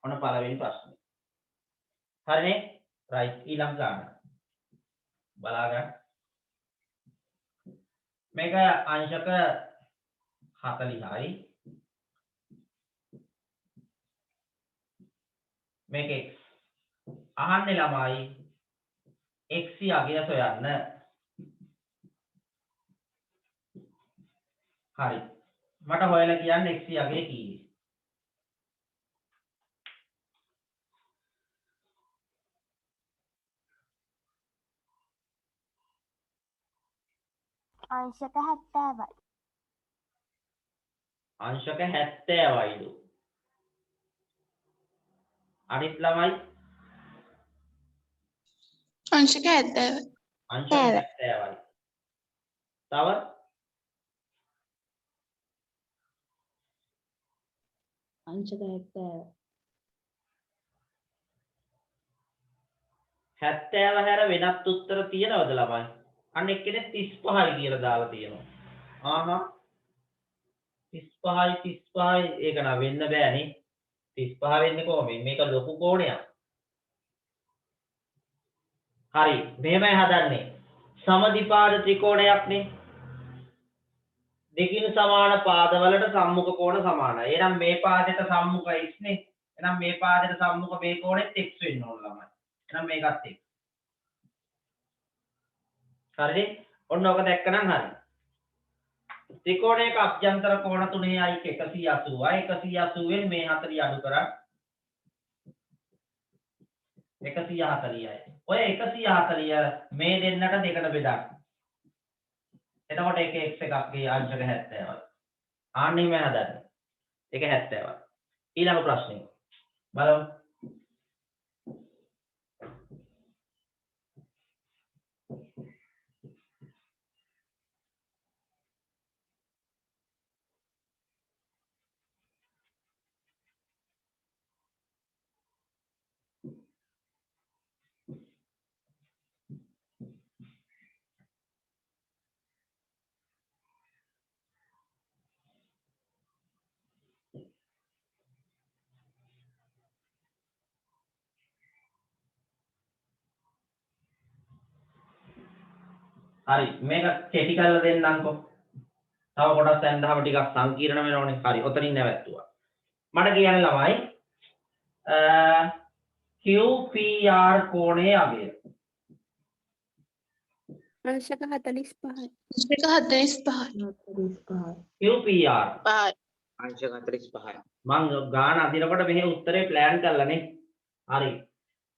ඔන්න පළවෙනි ප්‍රශ්නේ. හරිනේ? right ඊළඟ ගන්න. බලාගන්න. මේක අංශක 40යි. මේක x අහන්නේ ළමයි x යගේ සොයන්න. හරි. මට හොයලා කියන්න x යගේ කීයේ. අංශක 70යි. අංශක 70යිලු. අනිත් ළමයි අංශක 70යි. අංශක 70යි. තව අංශක 70. 70 හැර වෙනත් උත්තර තියෙනවද ළමයි? අන්න එක්කෙනෙක් 35යි කියලා දාලා තියෙනවා. ආහා 35යි ඒක නා වෙන්න බෑනේ. 35 වෙන්නේ කොහොමද? මේක ලොකු කෝණයක්. හරි මෙහෙමයි හදන්නේ. සමදිපාද ත්‍රිකෝණයක්නේ. දෙකින් සමාන පාදවලට සම්මුඛ කෝණ සමානයි. එහෙනම් මේ පාදයට සම්මුඛ x නේ. එහෙනම් මේ පාදයට සම්මුඛ මේ කෝණෙත් x වෙන්න ඕන ළමයි. එහෙනම් මේකත් x. හරිද? ඔන්න ඔක දැක්කනම් හරි. ත්‍රිකෝණයක අභ්‍යන්තර කෝණ 3යි 180යි. 180ෙන් මේ 40 අඩු කරා 140යි. ඔය 140 මේ දෙන්නට දෙකට බෙදන්න. එතකොට එක x එකක් ගේ අංශක 70යි. ආන්නේ මම හදන්නේ. ඒක 70යි. ඊළඟ ප්‍රශ්නේ. බලමු. හරි මේක කෙටි කරලා දෙන්නම්කෝ. තව කොටස් දැන්දාම ටිකක් සංකීර්ණ වෙනවනේ. හරි ඔතනින් නැවැත්තුවා. මට කියන්න ළමයි QPR කෝණයේ අගය. අංශක 45යි. අංශක 45යි. 45. QPR අංශක 45යි. මං ගාන අදිනකොට මෙහි උත්තරේ ප්ලෑන් කරලානේ. හරි.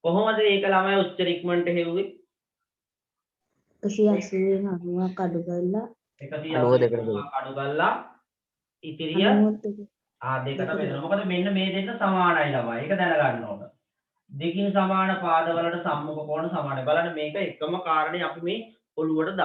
කොහොමද ඒක ළමයි උත්තර ඉක්මනට හෙව්වේ? 180න් 90ක් අඩු කරලා 180 අඩු කරලා ඉතිරිය 92. දෙකට බෙදනවා. මොකද මෙන්න මේ දෙන්න සමානයි ළමයි. ඒක දැනගන්න ඕන. දෙකින් සමාන පාදවලට සම්මුඛ කෝණ සමානයි. බලන්න මේක එකම කාරණේ අපි මේ ඔළුවට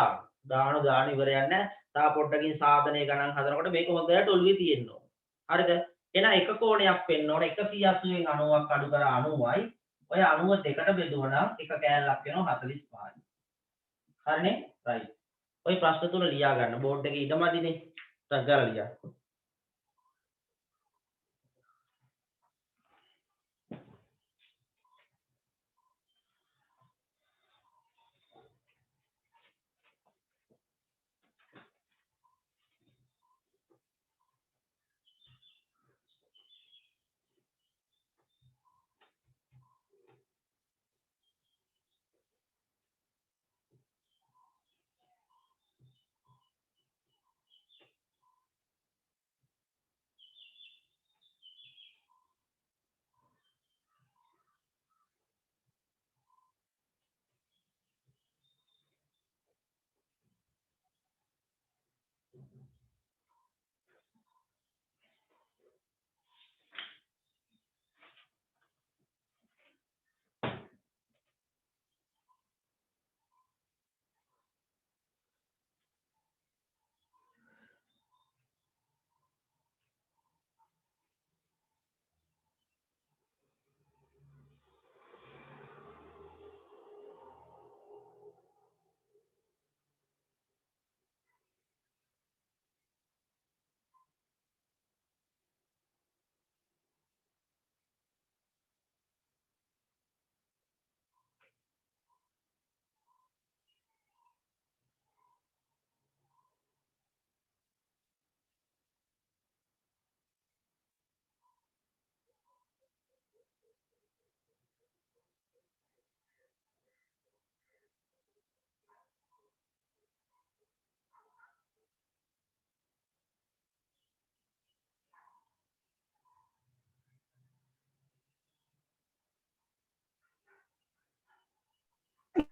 දාන ඉවරයක් නැහැ. තා පොඩ්ඩකින් සාධනය ගණන් හදනකොට මේක හොඳට ඔළුවේ තියෙන්න ඕන. හරිද? එහෙනම් එක කෝණයක් වෙන්න ඕන 180න් 90ක් අඩු කර 90යි. ඔය 90 දෙකට බෙදුවා නම් එක කෑල්ලක් වෙනවා 45යි. හරිනේ? රයිට්. ඔය ප්‍රශ්න තුන ලියා ගන්න බෝඩ් එකේ ඉඩමදිනේ. ටග්ගාලා ලියන්න.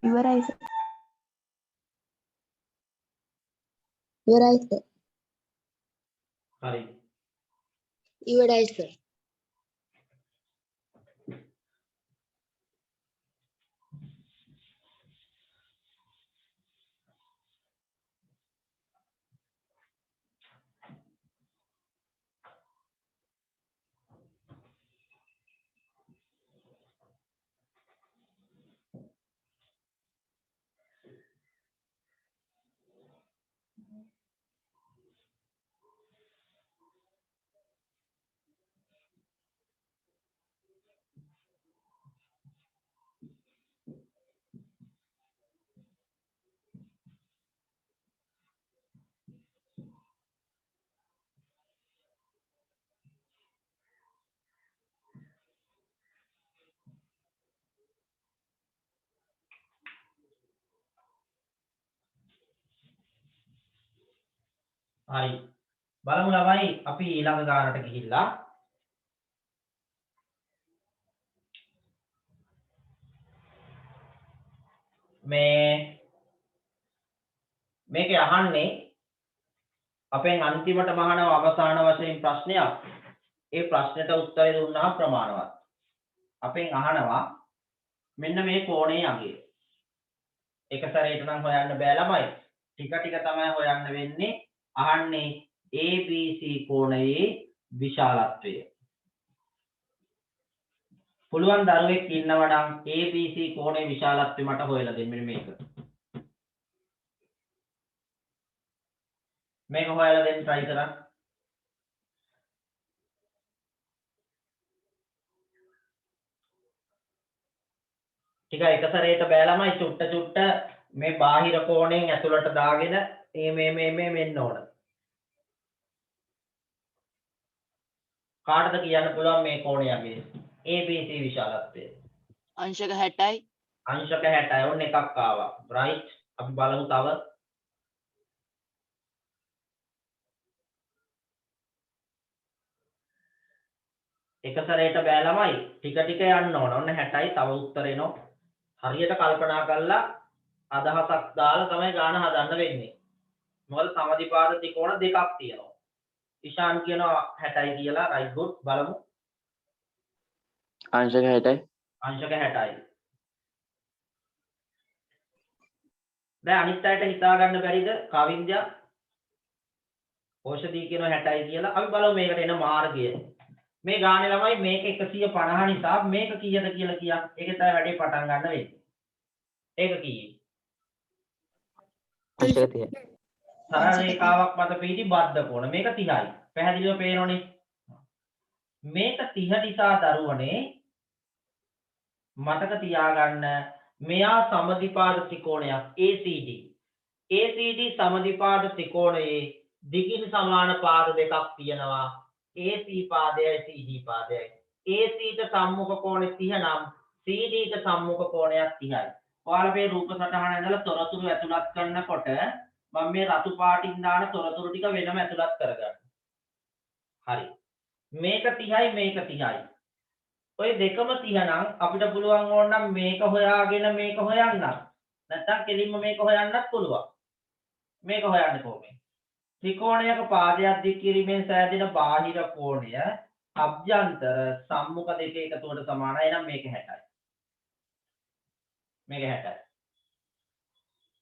ඉවරයි සර්. ඉවරයි සර්. හරි. ඉවරයි සර්. හරි. බලමු ළමයි අපි ඊළඟ ගානට ගිහිල්ලා මේක අහන්නේ අපෙන් අන්තිමට මහනව අවසාන වශයෙන් ප්‍රශ්නයක්. ඒ ප්‍රශ්නෙට උත්තරය දුන්නා ප්‍රමාණවත්. අපෙන් අහනවා මෙන්න මේ කෝණයේ අගය. එක සැරේට නම් හොයන්න බෑ ළමයි. ටික ටික තමයි හොයන්න වෙන්නේ. අහන්නේ ABC කෝණයේ විශාලත්වය. පුළුවන් දරුවෙක් ඉන්නවා නම් ABC කෝණයේ විශාලත්වය මට හොයලා දෙන්න මෙන්න මේක. මේක හොයලා දෙන්න try කරන්න. ටික එක සැරේට බෑ ළමයි චුට්ට මේ බාහිර කෝණයෙන් ඇතුළට දාගෙන මේ මෙන්න ඕන. කාටද කියන්න පුළුවන් මේ කෝණයගේ ABC විශාලත්වය? अंश 60යි. අංශක 60යි. ඔන්න එකක් ආවා. right. අපි බලමු තව. එක සැරේට බෑ ළමයි. ටික ටික යන්න ඕන. ඔන්න 60යි. තව උත්තර එනවා. හරියට කල්පනා කරලා අදහසක් දාලා තමයි ගාන හදන්න වෙන්නේ. මොකද සමදිපාද ත්‍රිකෝණ දෙකක් තියෙනවා. ඉෂාන් කියනවා 60යි කියලා. right good. බලමු. අංශක 60යි. අංශක 60යි. දැන් අනිත් අයට හිතා ගන්න බැරිද කවින්ද්‍යා? ඖෂධී කියනවා 60යි කියලා. අපි බලමු මේකට එන මාර්ගය. මේ ගානේ ළමයි මේක 150 නිසා මේක කීයද කියලා කියන්න. ඒකේ තමයි වැඩේ පටන් ගන්න වෙන්නේ. ඒක කීයේ? අංශක 30යි. සරල රේඛාවක් මත පිහිටි බද්ධ කෝණ. මේක 30යි. පැහැදිලිව පේනෝනේ. මේක 30 නිසා දරුවනේ මතක තියාගන්න මෙයා සමදිපාද ත්‍රිකෝණයක් ACD. ACD සමදිපාද ත්‍රිකෝණයේ දිගින් සමාන පාද දෙකක් තියෙනවා. AC පාදයයි CD පාදයයි. AC ට සම්මුඛ කෝණය 30 නම් CD ට සම්මුඛ කෝණයක් 30යි. ඔයාලා මේ රූප සටහන ඇඳලා තොරතුරු ඇතුළත් කරනකොට මම මේ රතු පාටින් දාන තොරතුරු ටික වෙනම ඇතුළත් කරගන්න. හරි. මේක 30යි මේක 30යි. ඔය දෙකම 30 නම් අපිට පුළුවන් ඕනනම් මේක හොයාගෙන මේක හොයන්න. නැත්නම් කෙලින්ම මේක හොයන්නත් පුළුවන්. මේක හොයන්නේ කොහොමද? ත්‍රිකෝණයක පාදයක් දික් කිරීමෙන් සෑදෙන බාහිර කෝණය අභ්‍යන්තර සම්මුඛ දෙක එකතුවට සමානයි. එහෙනම් මේක 60යි. මේක 60යි.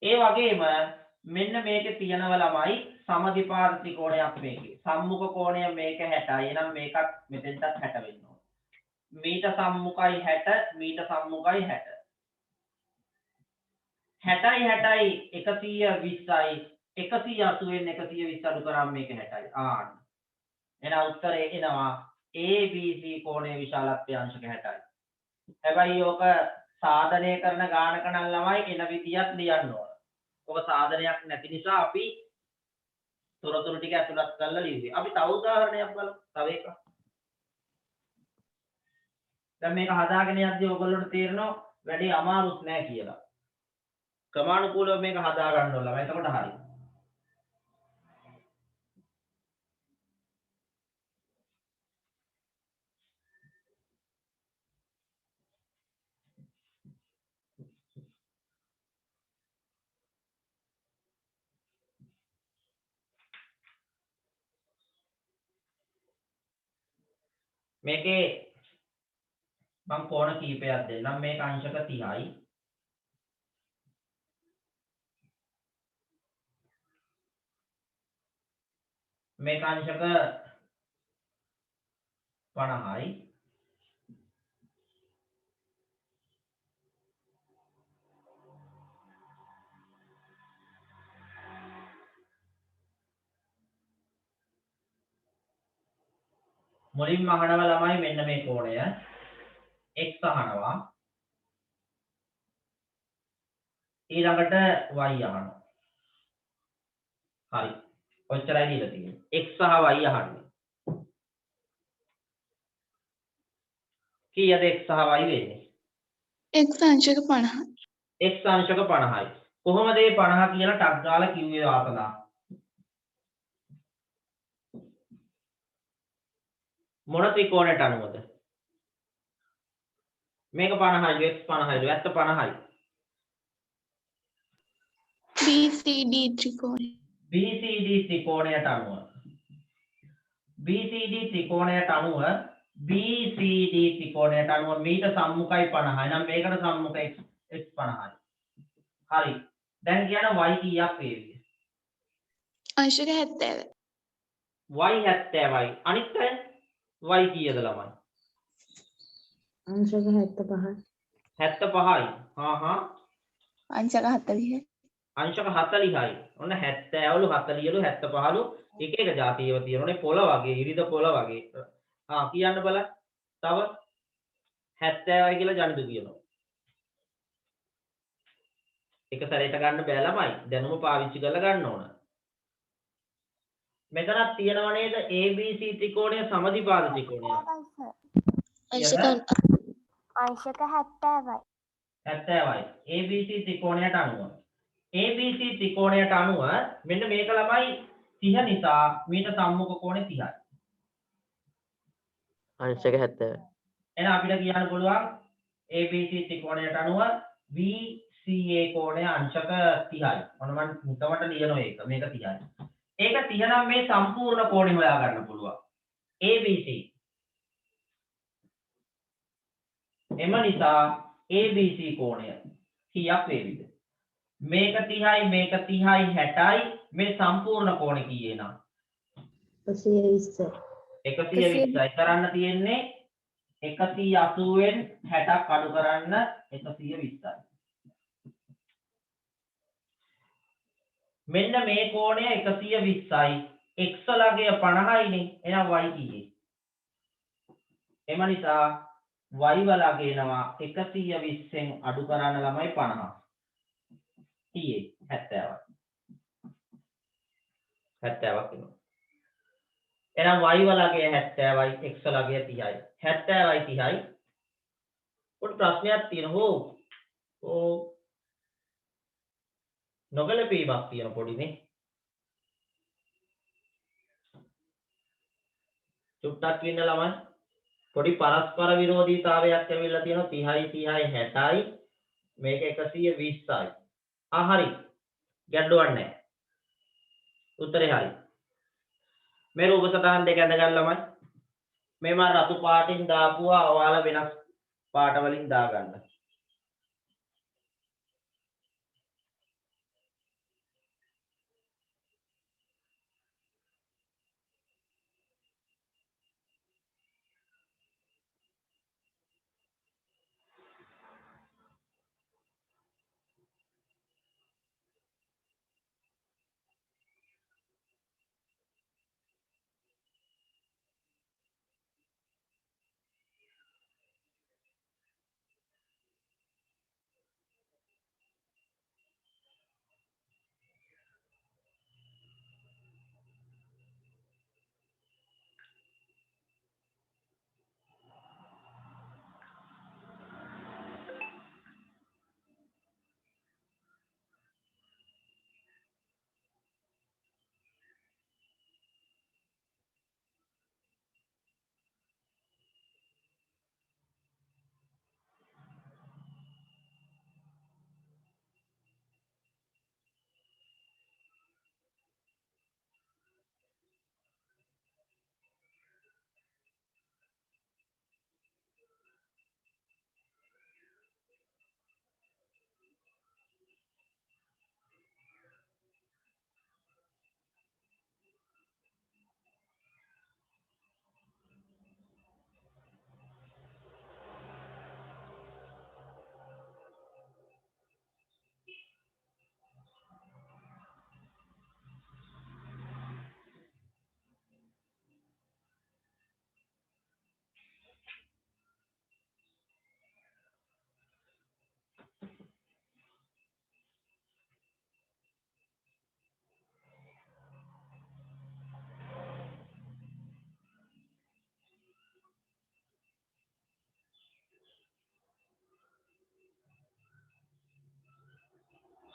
ඒ වගේම මෙන්න මේකේ තියෙනව ළමයි සමදිපාද ත්‍රිකෝණයක් මේකේ. සම්මුඛ කෝණය මේක 60යි. එහෙනම් මේකත් මෙතෙන්ටත් 60 වෙන්න ඕන. මීට සම්මුඛයි 60 මීට සම්මුඛයි 60. 60යි 120යි 180න් 120 අඩු කරාම මේක 60යි. ආන්න. එහෙනම් උත්තරේ එනවා ABC කෝණයේ විශාලත්වය අංශක 60යි. හැබැයි ඕක සාධනය කරන ගානක නම් ළමයි එන විදියක් ලියන්න ඕන. ඔක සාධනයක් නැති නිසා අපි තොරතුරු ටික ඇතුළත් කරලා ලිව්වේ. අපි තව උදාහරණයක් බලමු. තව එකක්. දැන් මේක හදාගෙන යද්දී ඔයගොල්ලන්ට තේරෙනවා වැඩි අමාරුත් නෑ කියලා. ක්‍රමානුකූලව මේක හදා ගන්න ඕන ළමයි. එතකොට හරි. මේකේ මම කෝණ කීපයක් දෙන්නම්. මේක අංශක 30යි. මේක අංශක 50යි. මුලින්ම අහනවා ළමයි මෙන්න මේ කෝණය x අහනවා. ඊළඟට y අහනවා. හරි. ඔච්චරයි දීලා තියෙන්නේ. x සහ y අහන්නේ. කීයද x සහ y වෙන්නේ? X අංශක 50. x අංශක 50යි. කොහොමද මේ 50 කියලා ටක් ගාලා කිව්වේ වාසනා? මොන ත්‍රිකෝණයට අනුවද? මේක 50යි x 50යි ඇත්ත 50යි. BCD ත්‍රිකෝණය. BCD ත්‍රිකෝණයට අනුව BCD ත්‍රිකෝණයට අනුව BCD ත්‍රිකෝණයට අනුව මීට සම්මුඛයි 50. එහෙනම් මේකට සම්මුඛ x 50යි. හරි. දැන් කියන y කීයක් වේවිද? අංශක 70. y 70යි. අනිත් අය y කීයද ළමයි? अंशक 75 75යි. හා හා අංශක 40. අංශක 40යි. ඔන්න 70ලු 40ලු 75ලු එක එක જાතියව තියෙනනේ පොළ වගේ ඉරිද පොළ වගේ. කියන්න බලන්න. තව 70යි කියලා ජනිදු කියනවා. එක සැරේට ගන්න බෑ ළමයි. දැනුම පාවිච්චි කරලා ගන්න ඕන. මෙතනක් තියෙනව නේද ABC ත්‍රිකෝණය සමදිපාද ත්‍රිකෝණය. अंशक අංශක 70යි. 70යි. ABC ත්‍රිකෝණයට අනුව. ABC ත්‍රිකෝණයට අනුව මෙන්න මේක ළමයි 30 නිසා මීට සම්මුඛ කෝණය 30යි. අංශක 70. එහෙනම් අපිට කියන්න පුළුවන් ABC ත්‍රිකෝණයට අනුව BCA කෝණය අංශක 30යි. මොන මම මුතමට ලියනවා ඒක. මේක 30යි. ඒක 30 නම් මේ සම්පූර්ණ කෝණය හොයා ගන්න පුළුවන්. ABC. එම නිසා ABC කෝණය කීයක් වේවිද? මේක 30යි මේක 30යි 60යි මේ සම්පූර්ණ කෝණය කීයේ නම් 120 120යි කරන්න තියෙන්නේ 180ෙන් 60ක් අඩු කරන්න 120යි. මෙන්න මේ කෝණය 120යි x ලගය 50යිනේ. එහෙනම් y කීයේ? එම නිසා y වලග එනවා 120න් අඩු කරන්න ළමයි 50. කීයේ? 70යි. 70ක් එනවා. එහෙනම් y වලගය 70යි x ලගය 30යි. 70යි 30යි. පොඩි ප්‍රශ්නයක් තියෙනවා. ඕ නොගැලපීමක් තියෙන පොඩිනේ. චුට්ටක් ඉන්න ළමයි. පොඩි පරස්පර විරෝධීතාවයක් ඇවිල්ලා තියෙනවා 30යි 30යි 60යි මේක 120යි. හරි. ගැටලුවක් නැහැ. උත්තරේ හරි. මේ රූප සටහන් දෙක ඇඳ ගන්න ළමයි. මේ මම රතු පාටින් දාපුවා ඔයාලා වෙනස් පාට වලින් දා ගන්න.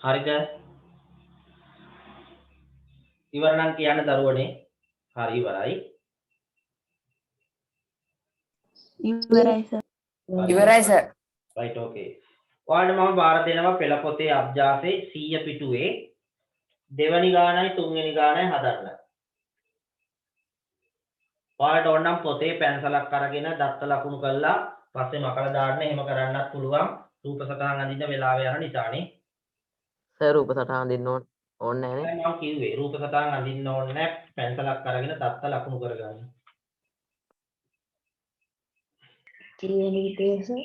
හරිද? ඉවර නම් කියන්න දරුවනේ. හරි ඉවරයි. ඉවරයි සර්. ඉවරයි සර්. right okay. ඔයාලට මම බාර දෙනවා පෙළ පොතේ අභ්‍යාසයේ 100 පිටුවේ දෙවනි ගානයි තුන්වෙනි ගානයි හදන්න. ඔයාලට ඕන නම් පොතේ පැන්සලක් අරගෙන දත්ත ලකුණු කරලා පස්සේ මකලා දාන්න එහෙම කරන්නත් පුළුවන්. රූප සටහන් අඳින්න වෙලාව යන නිසානේ. සර් රූප සටහන් අඳින්න ඕනේ නැහැ නේ. මම කිව්වේ රූප සටහන් අඳින්න ඕනේ නැහැ. පැන්සලක් අරගෙන දත්ත ලකුණු කරගන්න. කීවෙනි පිටුවේ සර්?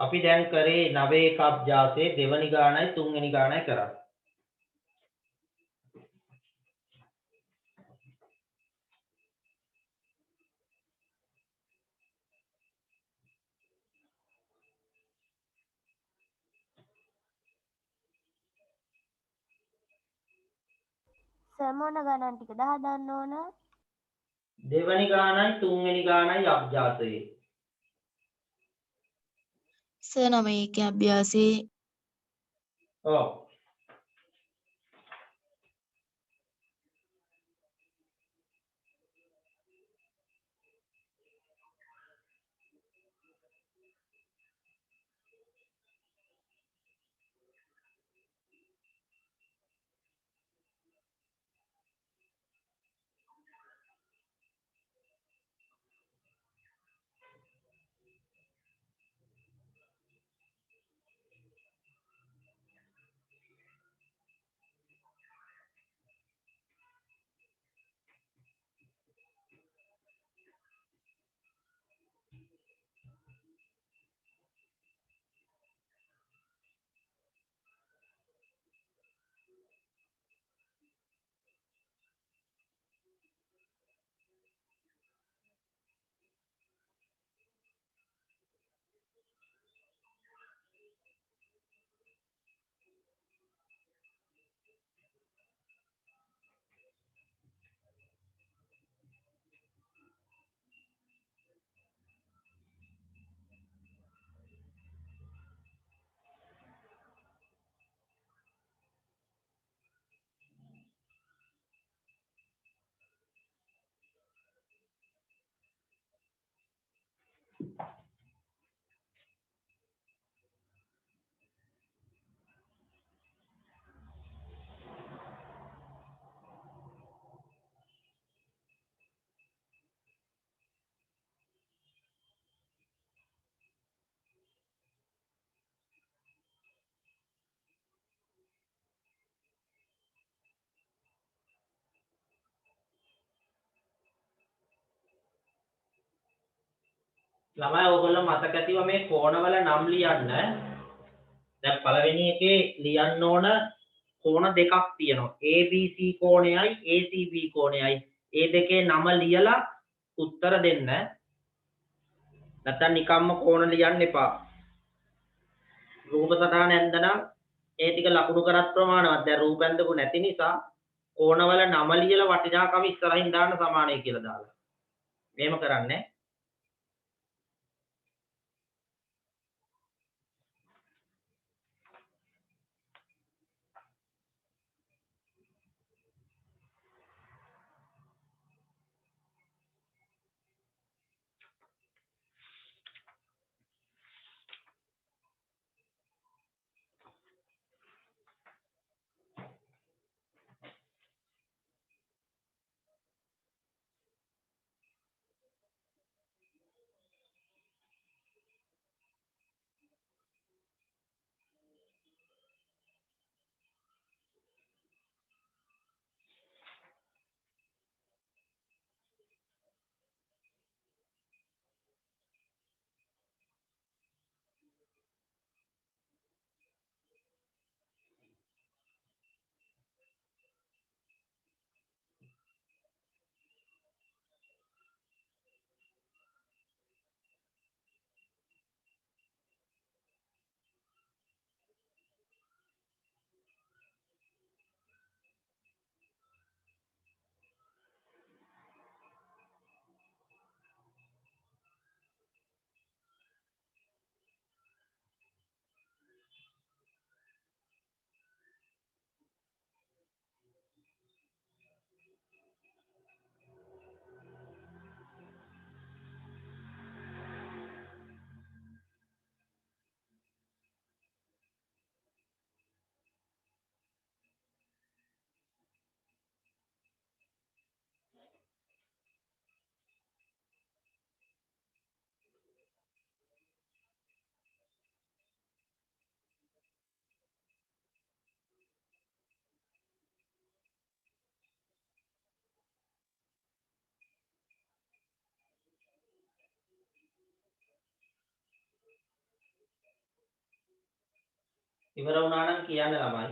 අපි දැන් කරේ නවයක අභ්‍යාසයේ දෙවනි ගානයි තුන්වෙනි ගානයි කරා. සර් මොන ගණන් ටිකද හදන්න ඕන? දෙවනි ගානයි තුන්වෙනි ගානයි අභ්‍යාසයේ. සර් 9 අභ්‍යාසයේ ඔව්. ළමයි ඕගොල්ලෝ මතක ඇතිව මේ කෝණවල නම් ලියන්න. දැන් පළවෙනි එකේ ලියන්න ඕන කෝණ දෙකක් තියෙනවා. ABC කෝණයයි ACB කෝණයයි. ඒ දෙකේ නම ලියලා උත්තර දෙන්න. නැත්නම් නිකම්ම කෝණ ලියන්න එපා. රූප සටහන ඇඳනම් ඒ ටික ලකුණු කරත් ප්‍රමාණවත්. දැන් රූප ඇඳපු නැති නිසා කෝණවල නම ලියලා වටිනාකම ඉස්සරහින් දාන්න සමානයි කියලා දාලා. මේම කරන්නේ. ඉවර වුණා නම් කියන්න ළමයි.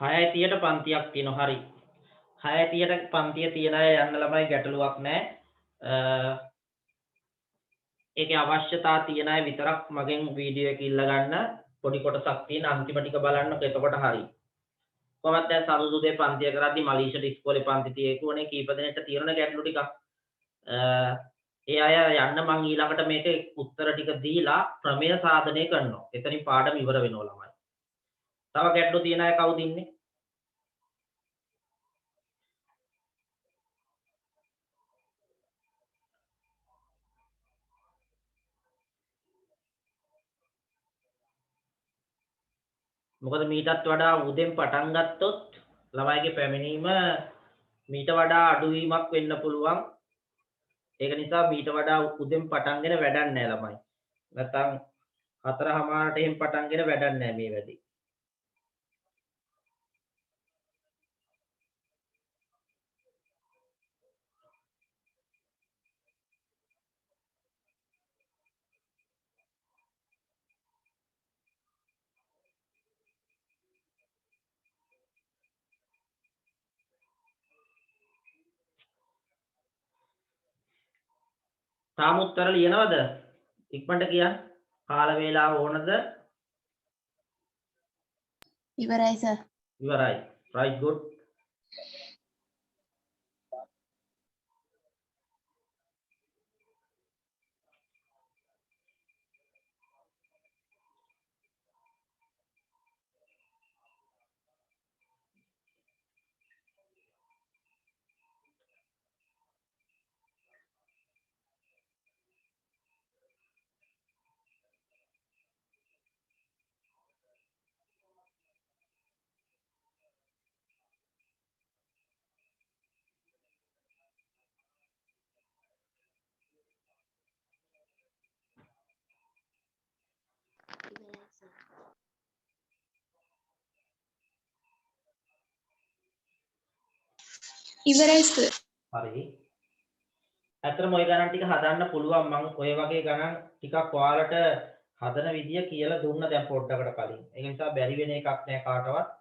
හයයි 30ට පන්තියක් තියෙනවා. හරි. 6යි 30ට පන්තිය තියන අය යන්න ළමයි ගැටලුවක් නැහැ. ඒකේ අවශ්‍යතා තියන අය විතරක් මගෙන් වීඩියෝ එක ඉල්ල ගන්න. පොඩි කොටසක් තියෙන අන්තිම ටික බලන්නකො. එතකොට හරි. කොහොමද දැන් සරුදුදේ පන්තිය කරද්දි මලීෂාට ඉස්කෝලේ පන්ති තියේකුවනේ කීප දෙනෙක්ට තියෙන ගැටලු ටිකක්. ඒ අය යන්න මං ඊළඟට මේකේ උත්තර ටික දීලා ප්‍රමේය සාධනය කරනවා. එතනින් පාඩම ඉවර වෙනවා ළමයි. තව ගැටලු තියෙන අය කවුද ඉන්නේ? මොකද මීටත් වඩා උදෙන් පටන් ගත්තොත් ළමයිගේ පැමිණීම මීට වඩා අඩුවීමක් වෙන්න පුළුවන්. ඒක නිසා මීට වඩා උදෙන් පටන්ගෙන වැඩක් නැහැ ළමයි. නැත්තම් 4:00ට එහෙම පටන්ගෙන වැඩක් නැහැ මේ වැඩේ. තාම උත්තර ලියනවද? ඉක්මනට කියන්න. කාල වේලාව ඕනද? ඉවරයි සර්. ඉවරයි. right good. ඉවරයි සර්. හරි. ඇත්තටම ওই ගණන් ටික හදන්න පුළුවන්. මම ඔය වගේ ගණන් ටිකක් ඔයාලට හදන විදිය කියලා දුන්න දැන් පොඩ්ඩකට කලින්. ඒ නිසා බැරි වෙන එකක් නෑ කාටවත්.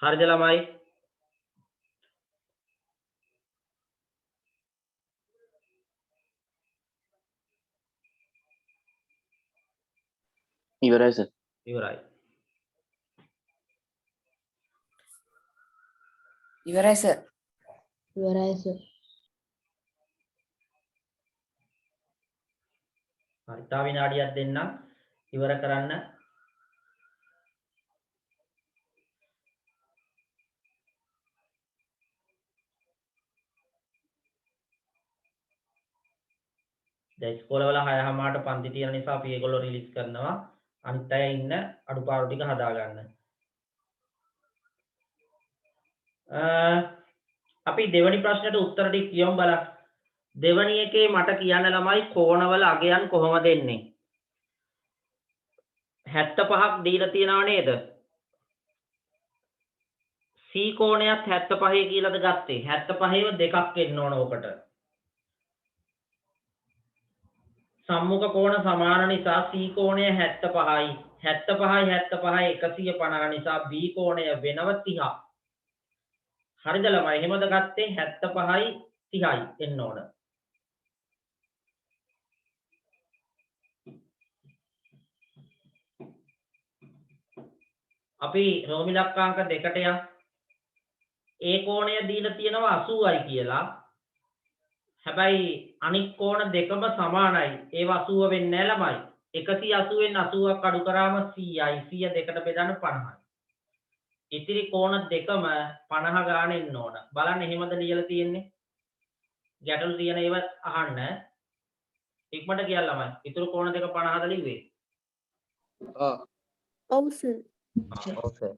හරිද ළමයි? ඉවරයි සර්. ඉවරයි. ඉවරයි සර්. ඉවරයි සර්. හරි. තව විනාඩියක් දෙන්නම් ඉවර කරන්න. දැන් ඉස්කෝලවල 6:00ට පන්ති තියෙන නිසා අපි ඒගොල්ලෝ රිලීස් කරනවා. අනිත් අය ඉන්න අඩුපාඩු ටික හදා ගන්න. අපි දෙවනි ප්‍රශ්නෙට උත්තර ටික කියමු බලන්න. දෙවනි එකේ මට කියන්න ළමයි කෝණවල අගයන් කොහොමද එන්නේ? 75ක් දීලා තියෙනව නේද? C කෝණයත් 75 කියලාද ගත්තේ? 75ව දෙකක් එන්න ඕන ඔකට. සම්මුඛ කෝණ සමාන නිසා C කෝණය 75යි. 75යි 75 150 නිසා B කෝණය වෙනව 30ක්. හරිද ළමයි? එහෙමද ගත්තේ? 75යි 30යි එන්න ඕන. අපි රෝමි ලක්කාංක දෙකට යමු. ඒ කෝණය දීලා තියෙනවා 80යි කියලා. හැබැයි අනික් කෝණ දෙකම සමානයි. ඒව 80 වෙන්නේ නැහැ ළමයි. 180 න් 80ක් අඩු කරාම 100යි. 100 දෙකට බෙදන්න 50යි. ඉතිරි කෝණ දෙකම 50 ගාන එන්න ඕන. බලන්න එහෙමද ලියලා තියෙන්නේ? ගැටලු තියෙන ඒවා අහන්න. ඉක්මනට කියන්න ළමයි. ඉතුරු කෝණ දෙක 50ද ලිව්වේ? ඔව් සර්. ඔව් සර්.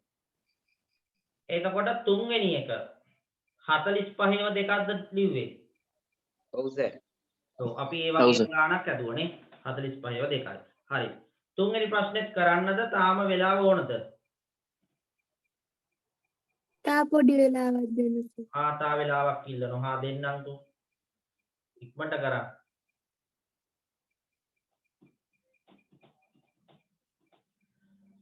එතකොට තුන්වෙනි එක 45ව දෙකක්ද ලිව්වේ? ඔව් සර්. ඔව් අපි ඒ ඔව් වගේ සර්. ගාණක් ඇදුවනේ 45ව දෙකයි. හරි. තුන්වෙනි ප්‍රශ්නෙත් කරන්නද තාම වෙලාව ඕනද? තා පොඩි වෙලාවක් දෙන්න සර්. තා වෙලාවක් ඉල්ලනවා. හා දෙන්නම්කෝ. ඉක්මනට කරා.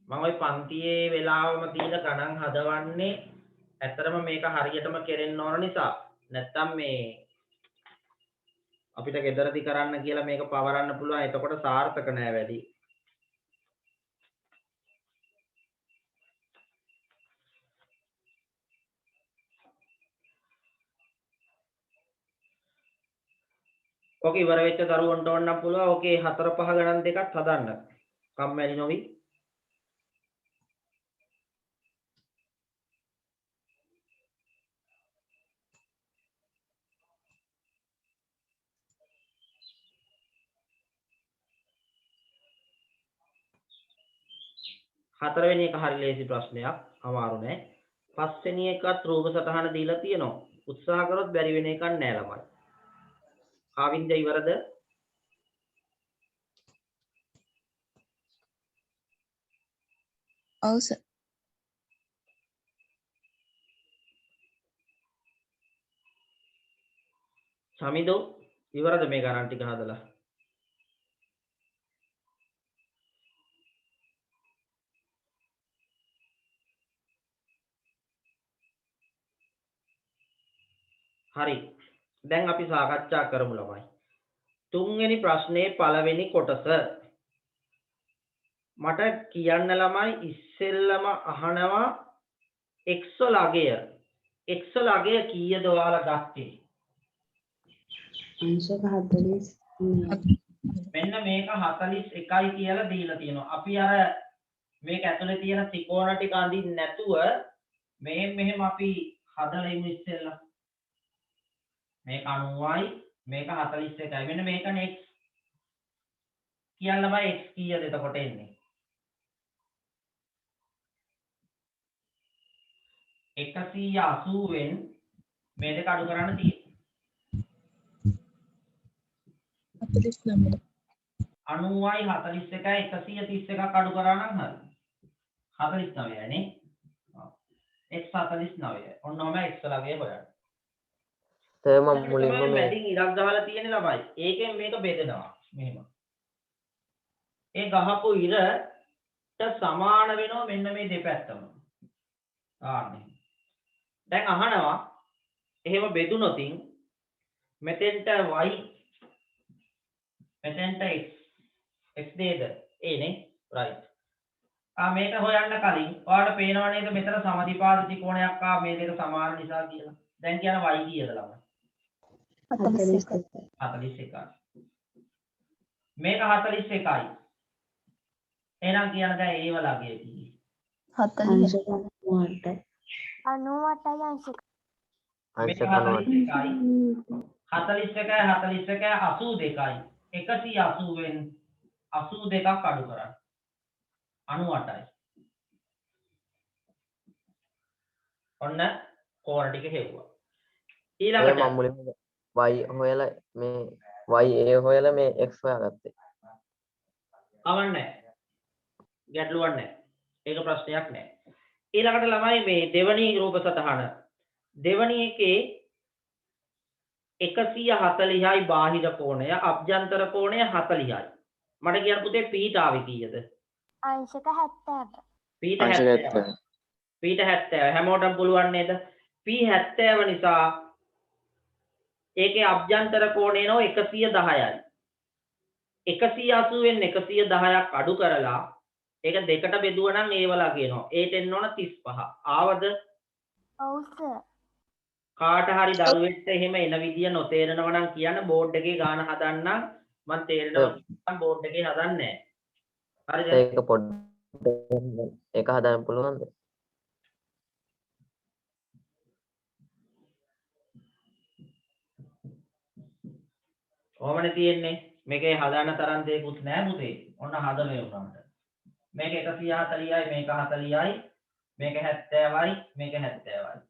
මම ওই පන්තියේ වෙලාවම තියලා ගණන් හදවන්නේ ඇත්තටම මේක හරියටම කෙරෙන්න ඕන නිසා. නැත්තම් මේ අපිට ගෙදරදී කරන්න කියලා මේක පවරන්න පුළුවන්. එතකොට සාර්ථක නෑ වැඩි. ඕකේ ඉවර වෙච්ච දරුවන්ට ඕනනම් පුළුවන්. ඕකේ 4 5 ගණන් දෙකක් හදන්න. කම්මැලි නොවි. හතරවෙනි එක හරි ලේසි ප්‍රශ්නයක්. අමාරු නෑ. පස්වෙනි එකත් රූප සටහන දීලා තියෙනවා. උත්සාහ කරොත් බැරි වෙන එකක් නෑ ළමයි. ආවින්ද ඉවරද? ඔව් සර්. සමිදෝ ඉවරද මේ ගණන් ටික හදලා? හරි. දැන් අපි සාකච්ඡා කරමු ළමයි. තුන්වෙනි ප්‍රශ්නේ පළවෙනි කොටස. මට කියන්න ළමයි ඉස්සෙල්ලම අහනවා x වල අගය. x වල අගය කීයද ඔයාලා ගත්තේ? අංශක 40. මෙන්න මේක 41යි කියලා දීලා තියෙනවා. අපි අර මේක ඇතුලේ තියෙන ත්‍රිකෝණ ටික අඳින්න නැතුව මෙහෙම අපි හදලා ඉමු ඉස්සෙල්ලා. මේක 90යි මේක 41යි. මෙන්න මේකනේ x. කියන්න බෑ x කීයද එතකොට එන්නේ? 180ෙන් මේ දෙක අඩු කරන්න තියෙන්නේ. 49. 90යි 41යි 131ක් අඩු කරා නම් හරි. 49යි නේ. x 49. ඔන්නෝම x ළගේ හොයන්න. සර් මම මුලින්ම මේ මැදින් ඉරක් ගහලා තියෙන ළමයි. ඒකෙන් මේක බෙදෙනවා. මෙහෙම. ඒ ගහපු ඉරට සමාන වෙනවා මෙන්න මේ දෙපැත්තම. ආන්නේ. දැන් අහනවා එහෙම බෙදුනොතින් මෙතෙන්ට y මෙතෙන්ට x දෙද a නේ right. මේක හොයන්න කලින් ඔයාලට පේනව නේද මෙතන සමදිපාද ත්‍රිකෝණයක් මේ දෙක සමාන නිසා කියලා. දැන් කියන y කීයද ළමයි? 41. මේක 41යි. එහෙනම් කියන දැන් a වල අගය කීයද? 40. 98යි අංශක. අංශක 98. 41යි 82යි 180ෙන් 82ක් අඩු කරන්න. 98යි. ඔන්න කෝණ ටික හෙව්වා. ඊළඟට මම මුලින්ම y හොයලා මේ y a හොයලා මේ x හොයාගත්තේ. කවන්නේ ගැටලුවක් නැහැ. ඒක ප්‍රශ්නයක් නැහැ. ඊළඟට ළමයි මේ දෙවනි රූප සටහන. දෙවනි එකේ 140යි බාහිර කෝණය අභ්‍යන්තර කෝණය 40යි. මට කියන්න පුතේ පීට ආවේ කීයද? අංශක 70. පීට 70. පීට 70 හැමෝටම පුළුවන් නේද? p 70 නිසා ඒකේ අභ්‍යන්තර කෝණය නෝ 110යි. 180 වෙන් 110ක් අඩු කරලා ඒක දෙකට බෙදුවා නම් ඒ වලා කියනවා. ඒට එන්න ඕන 35. ආවද? ඔව් සර්. කාට හරි දරුවෙක්ට එහෙම එන විදිය නොතේරෙනවා නම් කියන්න බෝඩ් එකේ ගාන හදන්නම් මම තේරෙනවා බෝඩ් එකේ හදන්නේ නැහැ. හරිද? ඒක පොඩ්ඩක් ඒක හදාන්න පුළුවන්ද? කොහොමද තියෙන්නේ? මේකේ හදාන්න තරම් දෙයක්වත් නැහැ පුතේ. ඔන්න හදලා උනාට. මේක 140යි මේක 40යි මේක 70යි මේක 70යි.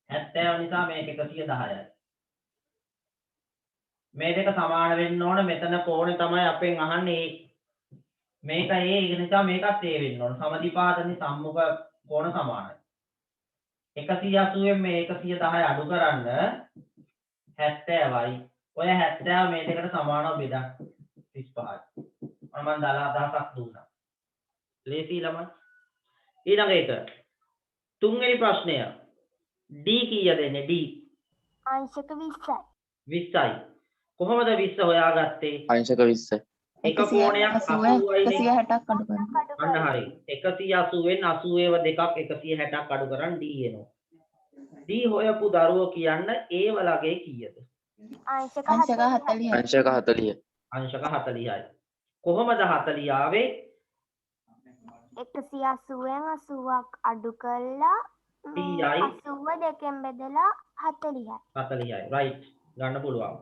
70 නිසා මේක 110යි. මේ දෙක සමාන වෙන්න ඕන. මෙතන කෝණේ තමයි අපෙන් අහන්නේ. මේක a ඒ නිසා මේකත් a වෙන්න ඕන. සමදිපාතනේ සම්මුඛ කෝණ සමානයි. 180ෙන් මේ 110 අඩු කරන්න 70යි. ඔය 70 මේ දෙකට සමානව බෙදන්න 35යි. මම දාලා අදහසක් දුන්නා. ලේසි ළමයි. ඊළඟ එක. තුන්වෙනි ප්‍රශ්නය. D කීයද එන්නේ? D. අංශක 20යි. 20යි. කොහොමද 20 හොයාගත්තේ? අංශක 20. එක කෝණයක් 80යි නේ. 160ක් අඩු කරනවා. අන්න හරි. 180ෙන් 80ව දෙකක් 160ක් අඩු කරන් D එනවා. D හොයපු දරුවෝ කියන්න A වලගේ කීයද? අංශක අංශක 40යි. 40. අංශක 40. අංශක 40යි. කොහොමද 40 ආවේ? 180ෙන් 80ක් අඩු කරලා D යි. 80 දෙකෙන් බෙදලා 40යි. 40යි. right. ගන්න පුළුවන්.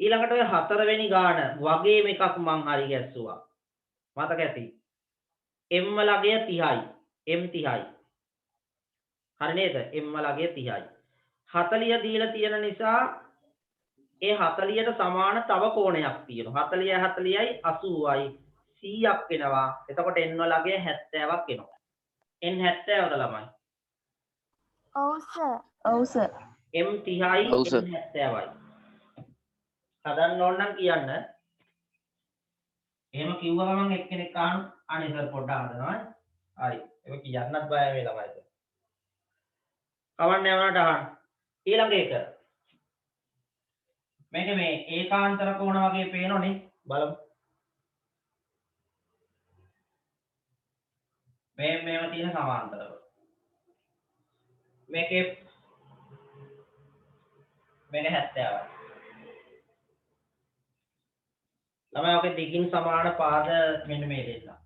ඊළඟට ඔය හතරවෙනි ගාන වගේම එකක් මං හරි ගැස්සුවා. මතක ඇති. m වලගේ 30යි m 30යි හරි නේද m වලගේ 30යි 40 දීලා තියෙන නිසා ඒ 40ට සමාන තව කෝණයක් තියෙනවා 40 40යි 80යි 100ක් වෙනවා එතකොට n වලගේ 70ක් එනවා n 70ද ළමයි ඔව් සර්. ඔව් සර්. m 30යි ඔව් සර්. n 70යි හදන්න ඕන නම් කියන්න එහෙම කිව්ව ගමන් එක්කෙනෙක් අහන අනේ සර් පොඩ්ඩක් හදනවා හරි ඒක කියන්නත් බය මේ ළමයිට කවන්න යවනට අහන්න ඊළඟ එක මේක මේ ඒකාන්තර කෝණ වගේ පේනෝනේ බලමු මේව තියෙන සමාන්තරව මේකේ මේක 70යි ළමයි ඔකේ දෙකින් සමාන පාද මෙන්න මේ දෙන්න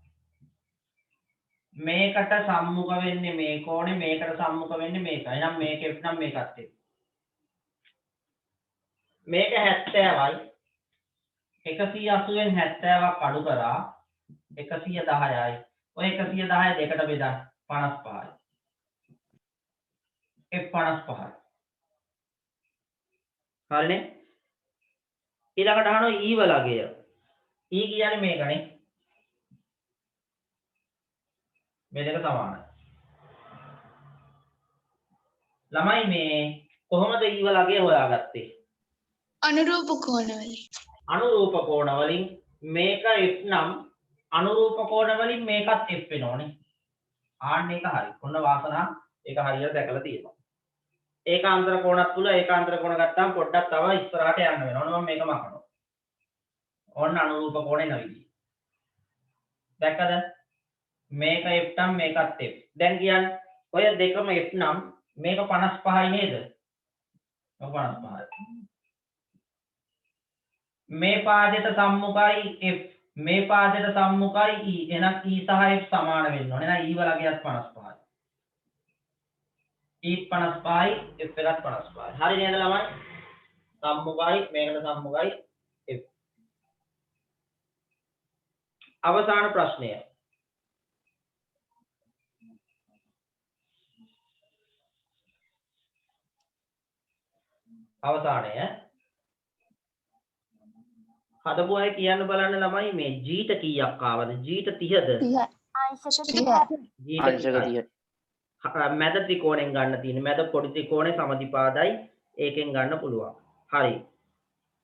මේකට සම්මුඛ වෙන්නේ මේ කෝණේ මේකට සම්මුඛ වෙන්නේ මේක. එහෙනම් මේක F නම් මේකත් F. මේක 70යි 180ෙන් 70ක් අඩු කරා 110යි. ඔය 110 දෙකට බෙදන්න 55යි. F 55යි. හරිනේ? ඊළඟට අහනවා E වලගය. E කියන්නේ මේකනේ. මේ දෙක සමානයි. ළමයි මේ කොහොමද E වලගේ හොයාගත්තේ? අනුරූප කෝණ වලින්. අනුරූප කෝණ වලින් මේක F නම් අනුරූප කෝණ වලින් මේකත් F වෙනෝනේ. ආන්න ඒක හරි. ඔන්න වාසනා ඒක හරියට දැකලා තියෙනවා. ඒකාන්තර කෝණත් තුල ඒකාන්තර කෝණ ගත්තාම පොඩ්ඩක් තව ඉස්සරහට යන්න වෙනවා. ඔන්න මම මේක මකනවා. ඔන්න අනුරූප කෝණේ නවිදි. දැක්කද? මේක F නම් මේකත් F. දැන් කියන්නේ ඔය දෙකම F නම් මේක 55යි නේද? 55යි. මේ පාදයට සම්මුඛයි F මේ පාදයට සම්මුඛයි E එහෙනම් E සහ F සමාන වෙන්න ඕනේ. එහෙනම් E වලගේත් 55යි. E 55යි F එකත් 55යි. හරි නේද ළමයි? සම්මුඛයි මේකට සම්මුඛයි F. අවසාන ප්‍රශ්නය. අවසානය හදපු අය කියන්න බලන්න ළමයි මේ G ට කීයක් ආවද? G ට 30ද? 30යි. අංශක 30. G ට අංශක 30යි. මැද ත්‍රිකෝණයෙන් ගන්න තියෙන මැද පොඩි ත්‍රිකෝණේ සමදිපාදයි ඒකෙන් ගන්න පුළුවන්. හරි.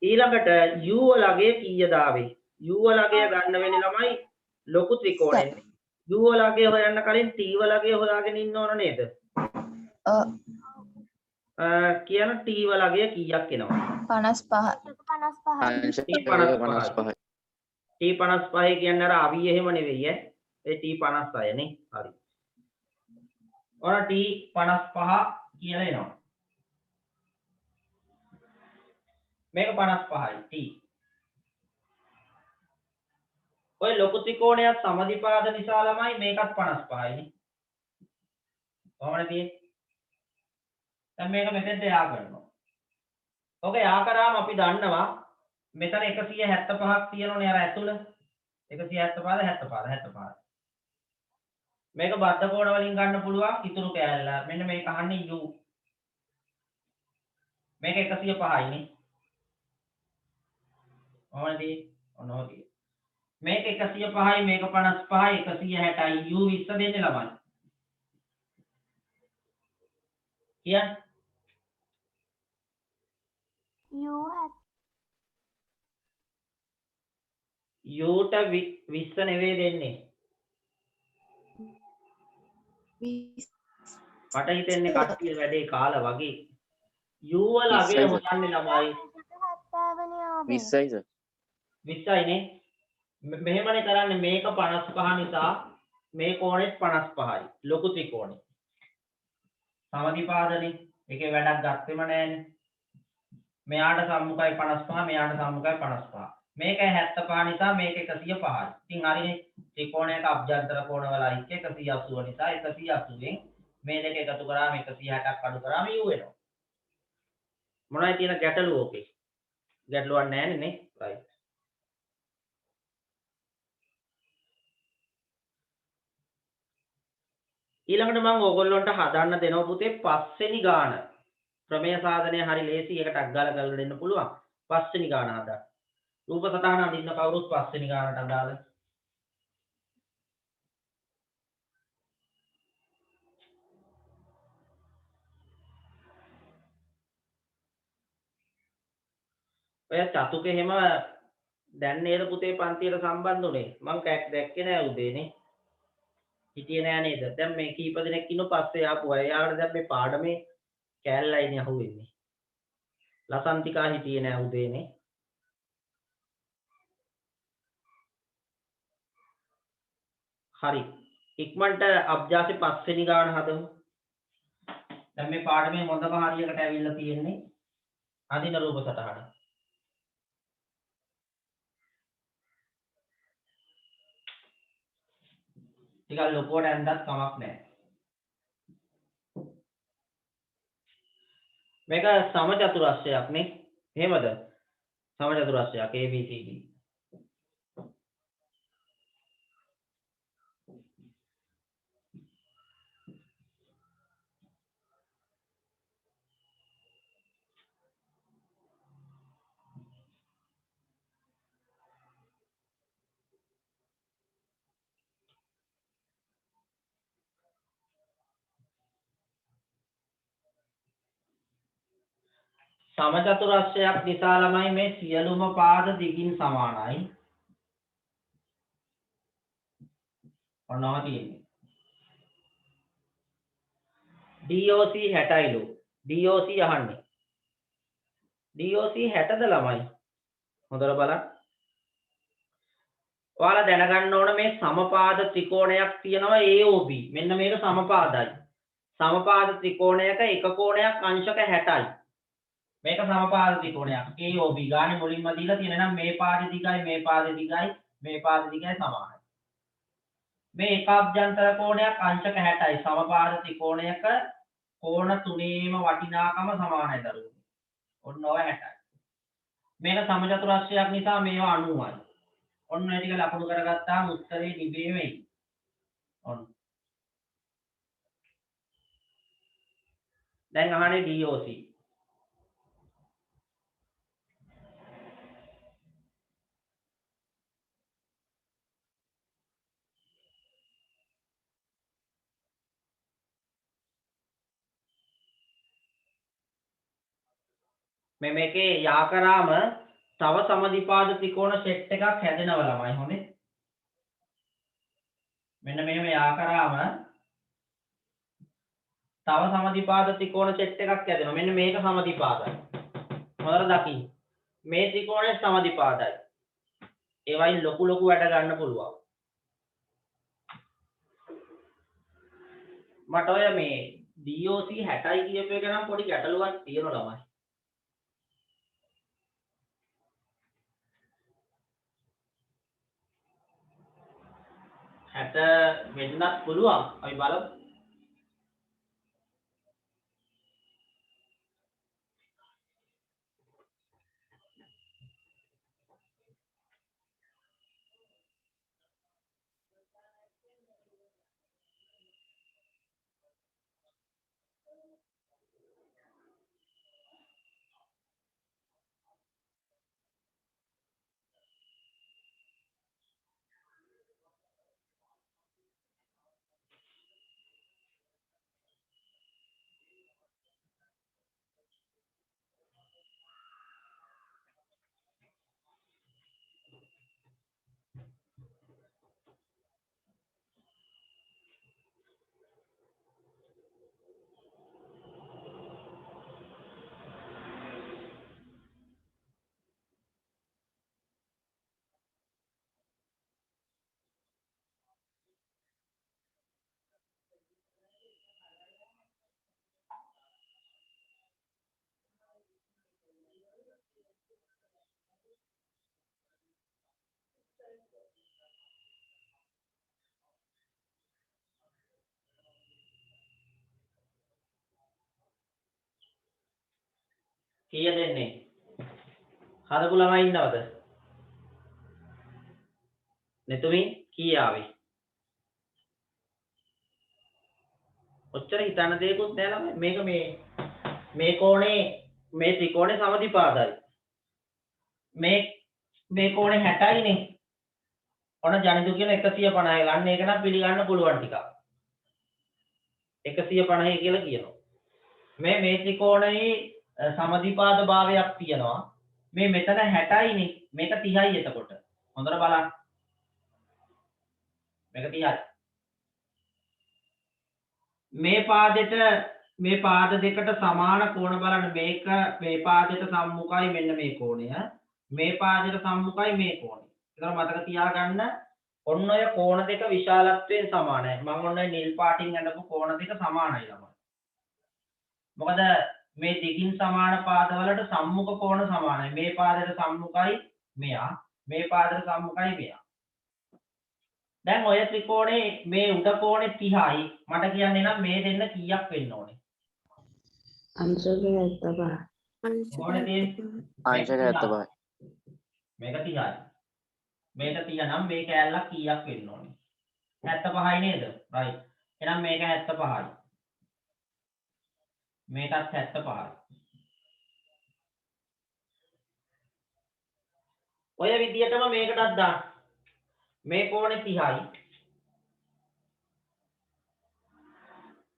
ඊළඟට U වලගේ කීයද ආවේ? U වලගේ ගන්න වෙන්නේ ළමයි ලොකු ත්‍රිකෝණයෙන්. U වලගේ හොයන්න කලින් T වලගේ හොයාගෙන ඉන්න ඕන නේද? කියන T වලගේ කීයක් එනවා? 55. 55. අංශක 55යි. T 55 කියන්නේ අර අවි එහෙම නෙවෙයි ඈ. ඒ T 56 නේ. හරි. ඔන්න T 55 කියලා එනවා. මේක 55යි T. ඔය ලොකු ත්‍රිකෝණයක් සමදිපාද නිසා ළමයි මේකත් 55යි නේ. කොහොමද තියෙන්නේ? දැන් මේක මෙතෙන්ට යා කරනවා. ඔක යා කරාම අපි දන්නවා මෙතන 175ක් තියෙනෝනේ අර ඇතුළ. 175ද 75ද. මේක බද්ධ කෝණ වලින් ගන්න පුළුවන් ඉතුරු කෑල්ල. මෙන්න මේක අහන්නේ U. මේක 105යි නේ. ඔහොමදී ඔනෝදී. මේක 105යි මේක 55යි 160යි U 20 දෙන්නේ ළමයි. කියන්නේ U ට 20 නෙවෙයි දෙන්නේ. මට හිතෙන්නේ කට්ටිය වැඩේ කාලා වගේ. U වල අගය හොයන්නේ ළමයි 20යි සර්. 20යි නේ. මෙහෙමනේ කරන්නේ මේක 55 නිසා මේ කෝණෙත් 55යි. ලොකු ත්‍රිකෝණේ. සමදිපාදනේ. ඒකේ වැඩක් ගත්තෙම නැහැනේ. මෙයාට සම්මුඛයි 55 මෙයාට සම්මුඛයි 55. මේක 75 නිසා මේක 105යි. ඉතින් හරිනේ ත්‍රිකෝණයක අභ්‍යන්තර කෝණ වල අයිති 180 නිසා 180ෙන් මේ දෙක එකතු කරාම 160ක් අඩු කරාම U වෙනවා. මොනවයි තියෙන ගැටලුව ඕකේ? ගැටලුවක් නැහැ නේ. right. ඊළඟට මම ඕගොල්ලන්ට හදන්න දෙනවා පුතේ පස්වෙනි ගාන. ප්‍රමේය සාධනය හරි ලේසි එකටක් ගාලා කරලා දෙන්න පුළුවන්. පස්වෙනි ගාන හදන්න. රූප සටහන අඳින්න කවුරුත් පස්වෙනි ගානට අදාළ. ඔය චතුක එහෙම දැන් නේද පුතේ පන්තියට සම්බන්ධ උනේ. මං දැක්කේ නෑ උදේනේ. හිටියේ නෑ නේද? දැන් මේ කීප දෙනෙක් ඉන්නු පස්සේ ආපු අය. යාවට දැන් මේ පාඩමේ කෑල්ලයිනේ අහුවෙන්නේ. ලසන්තිකා හිටියේ නෑ උදේනේ. හරි. ඉක්මනට අභ්‍යාසෙ පස්වෙනි ගාන හදමු. දැන් මේ පාඩමේ හොඳම හරියකට ඇවිල්ලා තියෙන්නේ අදින රූප සටහන. ටිකක් ලොකුවට ඇඳත් කමක් නැහැ. මේක සමචතුරස්‍රයක් නේ. එහෙමද? සමචතුරස්‍රයක් ABCD. සමචතුරස්‍රයක් නිසා ළමයි මේ සියලුම පාද දිගින් සමානයි. ඔන්නම තියෙන්නේ. DOC 60යිලු. DOC අහන්නේ. DOC 60ද ළමයි? හොඳට බලන්න. ඔයාලා දැනගන්න ඕන මේ සමපාද ත්‍රිකෝණයක් තියෙනවා AOB. මෙන්න මේක සමපාදයි. සමපාද ත්‍රිකෝණයක එක කෝණයක් අංශක 60යි. මේක සමපාද ත්‍රිකෝණයක් AOB ගානේ මුලින්ම දීලා තියෙන නම් මේ පාදේ දිගයි මේ පාදේ දිගයි මේ පාදේ දිගයි සමානයි. මේ එක අභ්‍යන්තර කෝණයක් අංශක 60යි. සමපාද ත්‍රිකෝණයක කෝණ තුනේම වටිනාකම සමානයි දරුවෝ. ඔන්න ඔය 60යි. මේක සමචතුරස්‍රයක් නිසා මේවා 90යි. ඔන්න ඒ ටික ලකුණු කරගත්තාම උත්තරේ නිබේ වෙයි. ඔන්න. දැන් අහන්නේ DOC. මේකේ යා කරාම තව සමදිපාද ත්‍රිකෝණ සෙට් එකක් හැදෙනවා ළමයි හොනේ. මෙන්න මෙහෙම යා කරාම තව සමදිපාද ත්‍රිකෝණ සෙට් එකක් හැදෙනවා. මෙන්න මේක සමදිපාදයි. හොඳට දකින්න. මේ ත්‍රිකෝණය සමදිපාදයි. ඒ වයින් ලොකු ලොකු වැඩ ගන්න පුළුවන්. මට ඔය මේ DOC 60යි කියපු එක නම් පොඩි ගැටලුවක් තියෙනවා ළමයි. 60 වෙන්නත් පුළුවන්. අපි බලමු. කීය දෙන්නේ? හදපු ළමයි ඉන්නවද? नेतुमी की आवे ඔච්චර හිතන්න දෙයක්වත් නැහැ ළමයි. මේක මේ කෝණේ මේ ත්‍රිකෝණේ සමදිපාදයි. මේ කෝණේ 60යිනේ. ඔන්න ජනිතු කියන 150යි. ගන්න ඒක නම් පිළිගන්න පුළුවන් ටිකක්. 150 කියලා කියනවා. මේ ත්‍රිකෝණයේ සමදිපාද භාවයක් තියෙනවා. මේ මෙතන 60යිනේ. මේක 30යි එතකොට. හොඳට බලන්න. මේක 30යි. මේ පාද දෙකට සමාන කෝණ බලන්න. මේක මේ පාදයට සම්මුඛයි මෙන්න මේ කෝණය. මේ පාදයට සම්මුඛයි මේ කෝණය. ඒතර මතක තියාගන්න ඔන්න ඔය කෝණ දෙක විශාලත්වයෙන් සමානයි. මම ඔන්න නිල් පාටින් අඳපු කෝණ දෙක සමානයි ළමයි. මොකද මේ දෙකින් සමාන පාදවලට සම්මුඛ කෝණ සමානයි. මේ පාදයට සම්මුඛයි මෙයා. මේ පාදයට සම්මුඛයි මෙයා. දැන් ඔය ත්‍රිකෝණේ මේ උඩ කෝණේ 30යි. මට කියන්නේ නම් මේ දෙන්න කීයක් වෙන්න ඕනේ? අංශක 75. කෝණේ තියෙන්නේ අංශක 75. මේක 30යි. මේක 30 නම් මේ කෑල්ලක් කීයක් වෙන්න ඕනේ? 75යි නේද? right. එහෙනම් මේක 75යි. මේකත් 75යි. ඔය විදියටම මේකටත් දාන්න. මේ කෝණේ 30යි.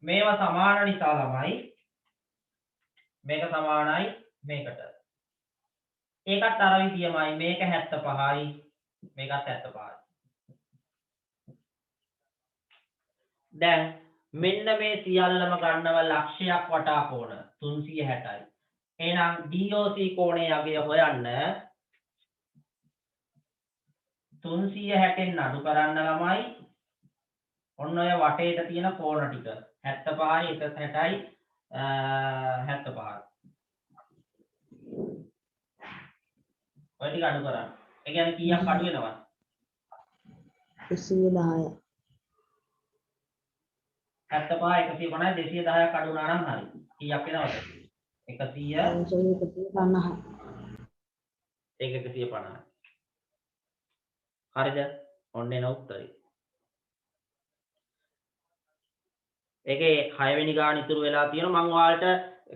මේවා සමාන නිසා ළමයි මේක සමානයි මේකට. ඒකත් අර විදියමයි. මේක 75යි. මේකත් 75යි. දැන් මෙන්න මේ සියල්ලම ගන්නව ලක්ෂයක් වටා කෝණ 360යි. එහෙනම් DOC කෝණයේ අගය හොයන්න 360න් අඩු කරන්න ළමයි. ඔන්න ඔය වටේට තියෙන කෝණ ටික 75යි 160යි 75යි. ඔය ටික අඩු කරන්න. ඒ කියන්නේ කීයක් අඩු වෙනවද? 210. 75 150 210ක් අඩු වුණා නම් හරි. කීයක් වෙනවද? 100 අංශක 150. ඒක 150. හරිද? ඔන්න එන උත්තරේ. ඒකේ 6 වෙනි ගාන ඉතුරු වෙලා තියෙනවා. මම ඔයාලට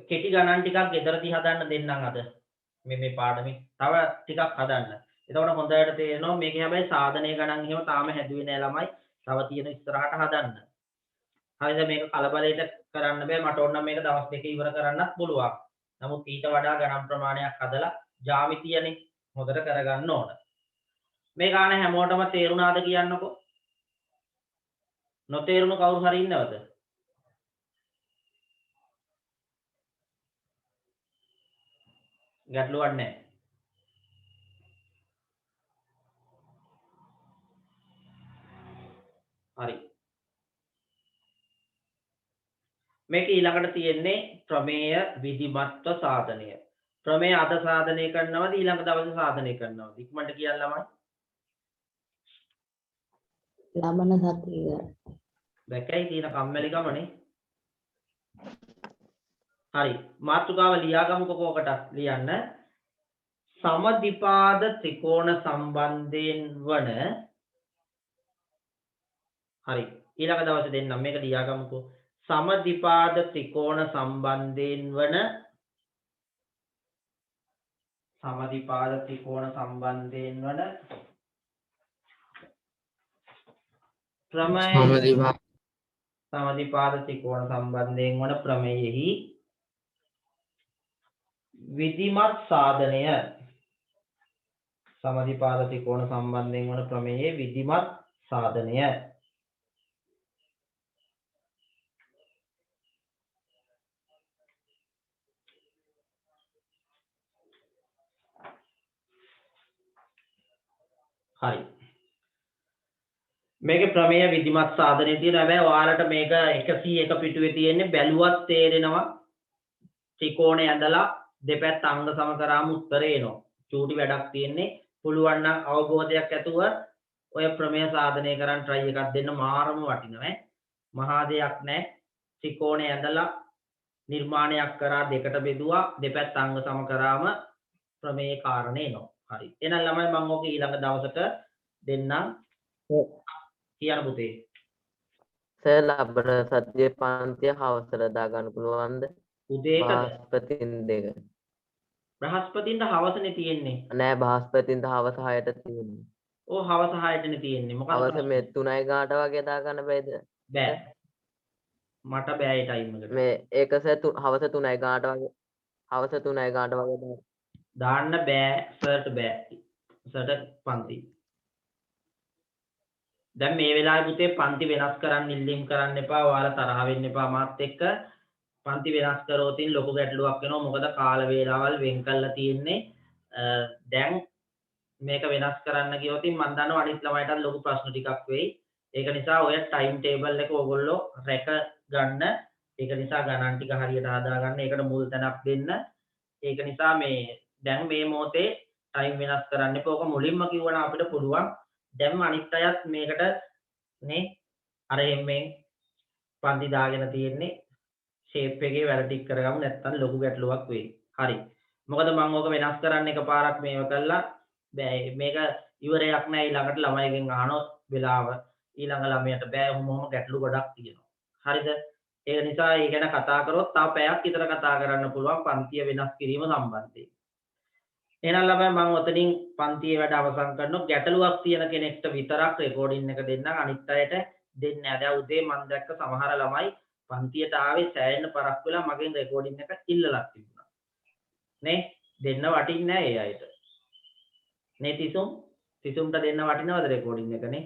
කෙටි ගණන් ටිකක් ගෙදරදී හදන්න දෙන්නම් අද. මේ පාඩමේ තව ටිකක් හදන්න. එතකොට හොඳට තේරෙනවා මේකේ හැබැයි සාධනීය ගණන් එහෙම තාම හැදුවේ නෑ ළමයි. තව තියෙන ඉස්සරහට හදන්න. හරිද? මේක කලබලයට කරන්න බෑ. මට ඕන නම් මේක දවස් දෙකේ ඉවර කරන්නත් පුළුවන්. නමුත් ඊට වඩා ගණන් ප්‍රමාණයක් හදලා ජ්‍යාමිතියනේ හොඳට කරගන්න ඕන. මේ ගාන හැමෝටම තේරුණාද කියන්නකෝ? නොතේරුණු කවුරු හරි ඉන්නවද? ගැටලුවක් නැහැ. හරි. මේක ඊළඟට තියෙන්නේ ප්‍රමේය විධිමත්ව සාධනය. ප්‍රමේය අද සාධනය කරනවද ඊළඟ දවසේ සාධනය කරනවද? ඉක්මනට කියන්න ළමයි. ලබන සතියේ දැකයි තියෙන කම්මැලිකමනේ. හරි. මාතෘකාව ලියාගමුකෝ කෝකටත් ලියන්න. සමද්විපාද ත්‍රිකෝණ සම්බන්ධයෙන් වන හරි. ඊළඟ දවසේ දෙන්නම් මේක ලියාගමුකෝ. සමද්විපාද ත්‍රිකෝණ සම්බන්ධයෙන් වන සමද්විපාද ත්‍රිකෝණ සම්බන්ධයෙන් වන ප්‍රමේය සමද්විපාද ත්‍රිකෝණ සම්බන්ධයෙන් වන ප්‍රමේයෙහි විධිමත් සාධනය. සමද්විපාද ත්‍රිකෝණ සම්බන්ධයෙන් වන ප්‍රමේයේ විධිමත් සාධනය. හරි. මේකේ ප්‍රමේය විධිමත් සාධනය තියෙනවා. හැබැයි ඔයාලට මේක 101 පිටුවේ තියෙන්නේ බැලුවත් තේරෙනවා. ත්‍රිකෝණය ඇඳලා දෙපැත්ත අංග සම කරාම උත්තරේ එනවා. චූටි වැඩක් තියෙන්නේ. පුළුවන් නම් අවබෝධයක් ඇතුව ඔය ප්‍රමේය සාධනය කරන් try එකක් දෙන්න මාරම වටිනවා. මහා දෙයක් නැහැ. ත්‍රිකෝණය ඇඳලා නිර්මාණයක් කරා දෙකට බෙදුවා දෙපැත්ත අංග සම කරාම ප්‍රමේය කාරණේ එනවා. හරි. එහෙනම් ළමයි මම ඔක ඊළඟ දවසට දෙන්නම්. කියන්න පුතේ. සර් ලබන සතියේ පන්තිය හවසට දාගන්න පුළුවන්ද? උදේටද බ්‍රහස්පතින්දා. බ්‍රහස්පතින්ද හවසනේ තියෙන්නේ. නෑ බ්‍රහස්පතින්දා හවස 6ට තියෙන්නේ. ඕ හවස 6ටනේ තියෙන්නේ. මොකක්ද හවස ප්‍රශ්නේ? මේ 3යි ගාට වගේ දාගන්න බෑද? බෑ. මට බෑ ඒ ටයිම් එකට. මේ ඒක සර් හවස 3යි ගාට වගේ හවස 3යි ගාට වගේ දාන්න බෑ සර්ට බෑ. සර්ට පන්ති. දැන් මේ වෙලාවේ පුතේ පන්ති වෙනස් කරන්න ඉල්ලීම් කරන්න එපා. ඔයාලා තරහ වෙන්න එපා මාත් එක්ක. පන්ති වෙනස් කරෝතින් ලොකු ගැටලුවක් වෙනවා. මොකද කාල වේලාවල් වෙන් කරලා තියෙන්නේ. දැන් මේක වෙනස් කරන්න ගියොතින් මම දන්නවා අනිත් ළමයිටත් ලොකු ප්‍රශ්න ටිකක් වෙයි. ඒක නිසා ඔය ටයිම් ටේබල් එක ඕගොල්ලෝ රැක ගන්න. ඒක නිසා ගණන් ටික හරියට හදා ගන්න. ඒකට මුල් තැනක් දෙන්න. ඒක නිසා මේ දැන් මේ මොහොතේ ටයිම් වෙනස් කරන්න එපා. ඔක මුලින්ම කිව්වනම් අපිට පුළුවන්. දැන් අනිත් අයත් මේකට නේ අර එම්මෙන් පන්ති දාගෙන තියෙන්නේ ෂේප් එකේ වැඩ ටික කරගමු නැත්නම් ලොකු ගැටලුවක් වෙයි. හරි. මොකද මම ඕක වෙනස් කරන්න එකපාරක් මේව කළා. බෑ මේක ඉවරයක් නෑ ඊළඟට ළමයිගෙන් අහනොත් වෙලාව ඊළඟ ළමයට බෑ මොහොම ගැටලු ගොඩක් තියෙනවා. හරිද? ඒක නිසා ඒ ගැන කතා කරොත් තව පැයක් විතර කතා කරන්න පුළුවන් පන්තිය වෙනස් කිරීම සම්බන්ධයෙන්. එහෙනම් ළමයි මම ඔතනින් පන්තියේ වැඩ අවසන් කරනවා. ගැටලුවක් තියෙන කෙනෙක්ට විතරක් රෙකෝඩින් එක දෙන්නම්. අනිත් අයට දෙන්නේ නැහැ. දැන් උදේ මම දැක්ක සමහර ළමයි පන්තියට ආවේ සෑහෙන පරක් වෙලා මගෙන් රෙකෝඩින් එක ඉල්ලලා තිබුණා. නේ දෙන්න වටින්නේ නැහැ ඒ අයට. නේ තිසුම්ට දෙන්න වටිනවද රෙකෝඩින් එක නේ?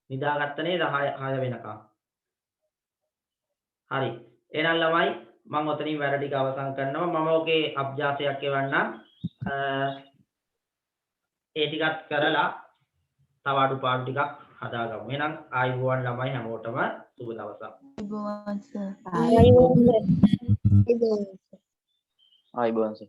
නිදාගත්ත නේද 6 වෙනකම්. හරි. එහෙනම් ළමයි මම ඔතනින් වැඩ ටික අවසන් කරනවා. මම ඔකේ අභ්‍යාසයක් එවන්නම්. ඒ ටිකත් කරලා තව අඩුපාඩු ටිකක් හදාගමු. එහෙනම් ආයුබෝවන් ළමයි හැමෝටම සුබ දවසක්. ඉබෝවන් සර්. ආයිබෝන් සර්.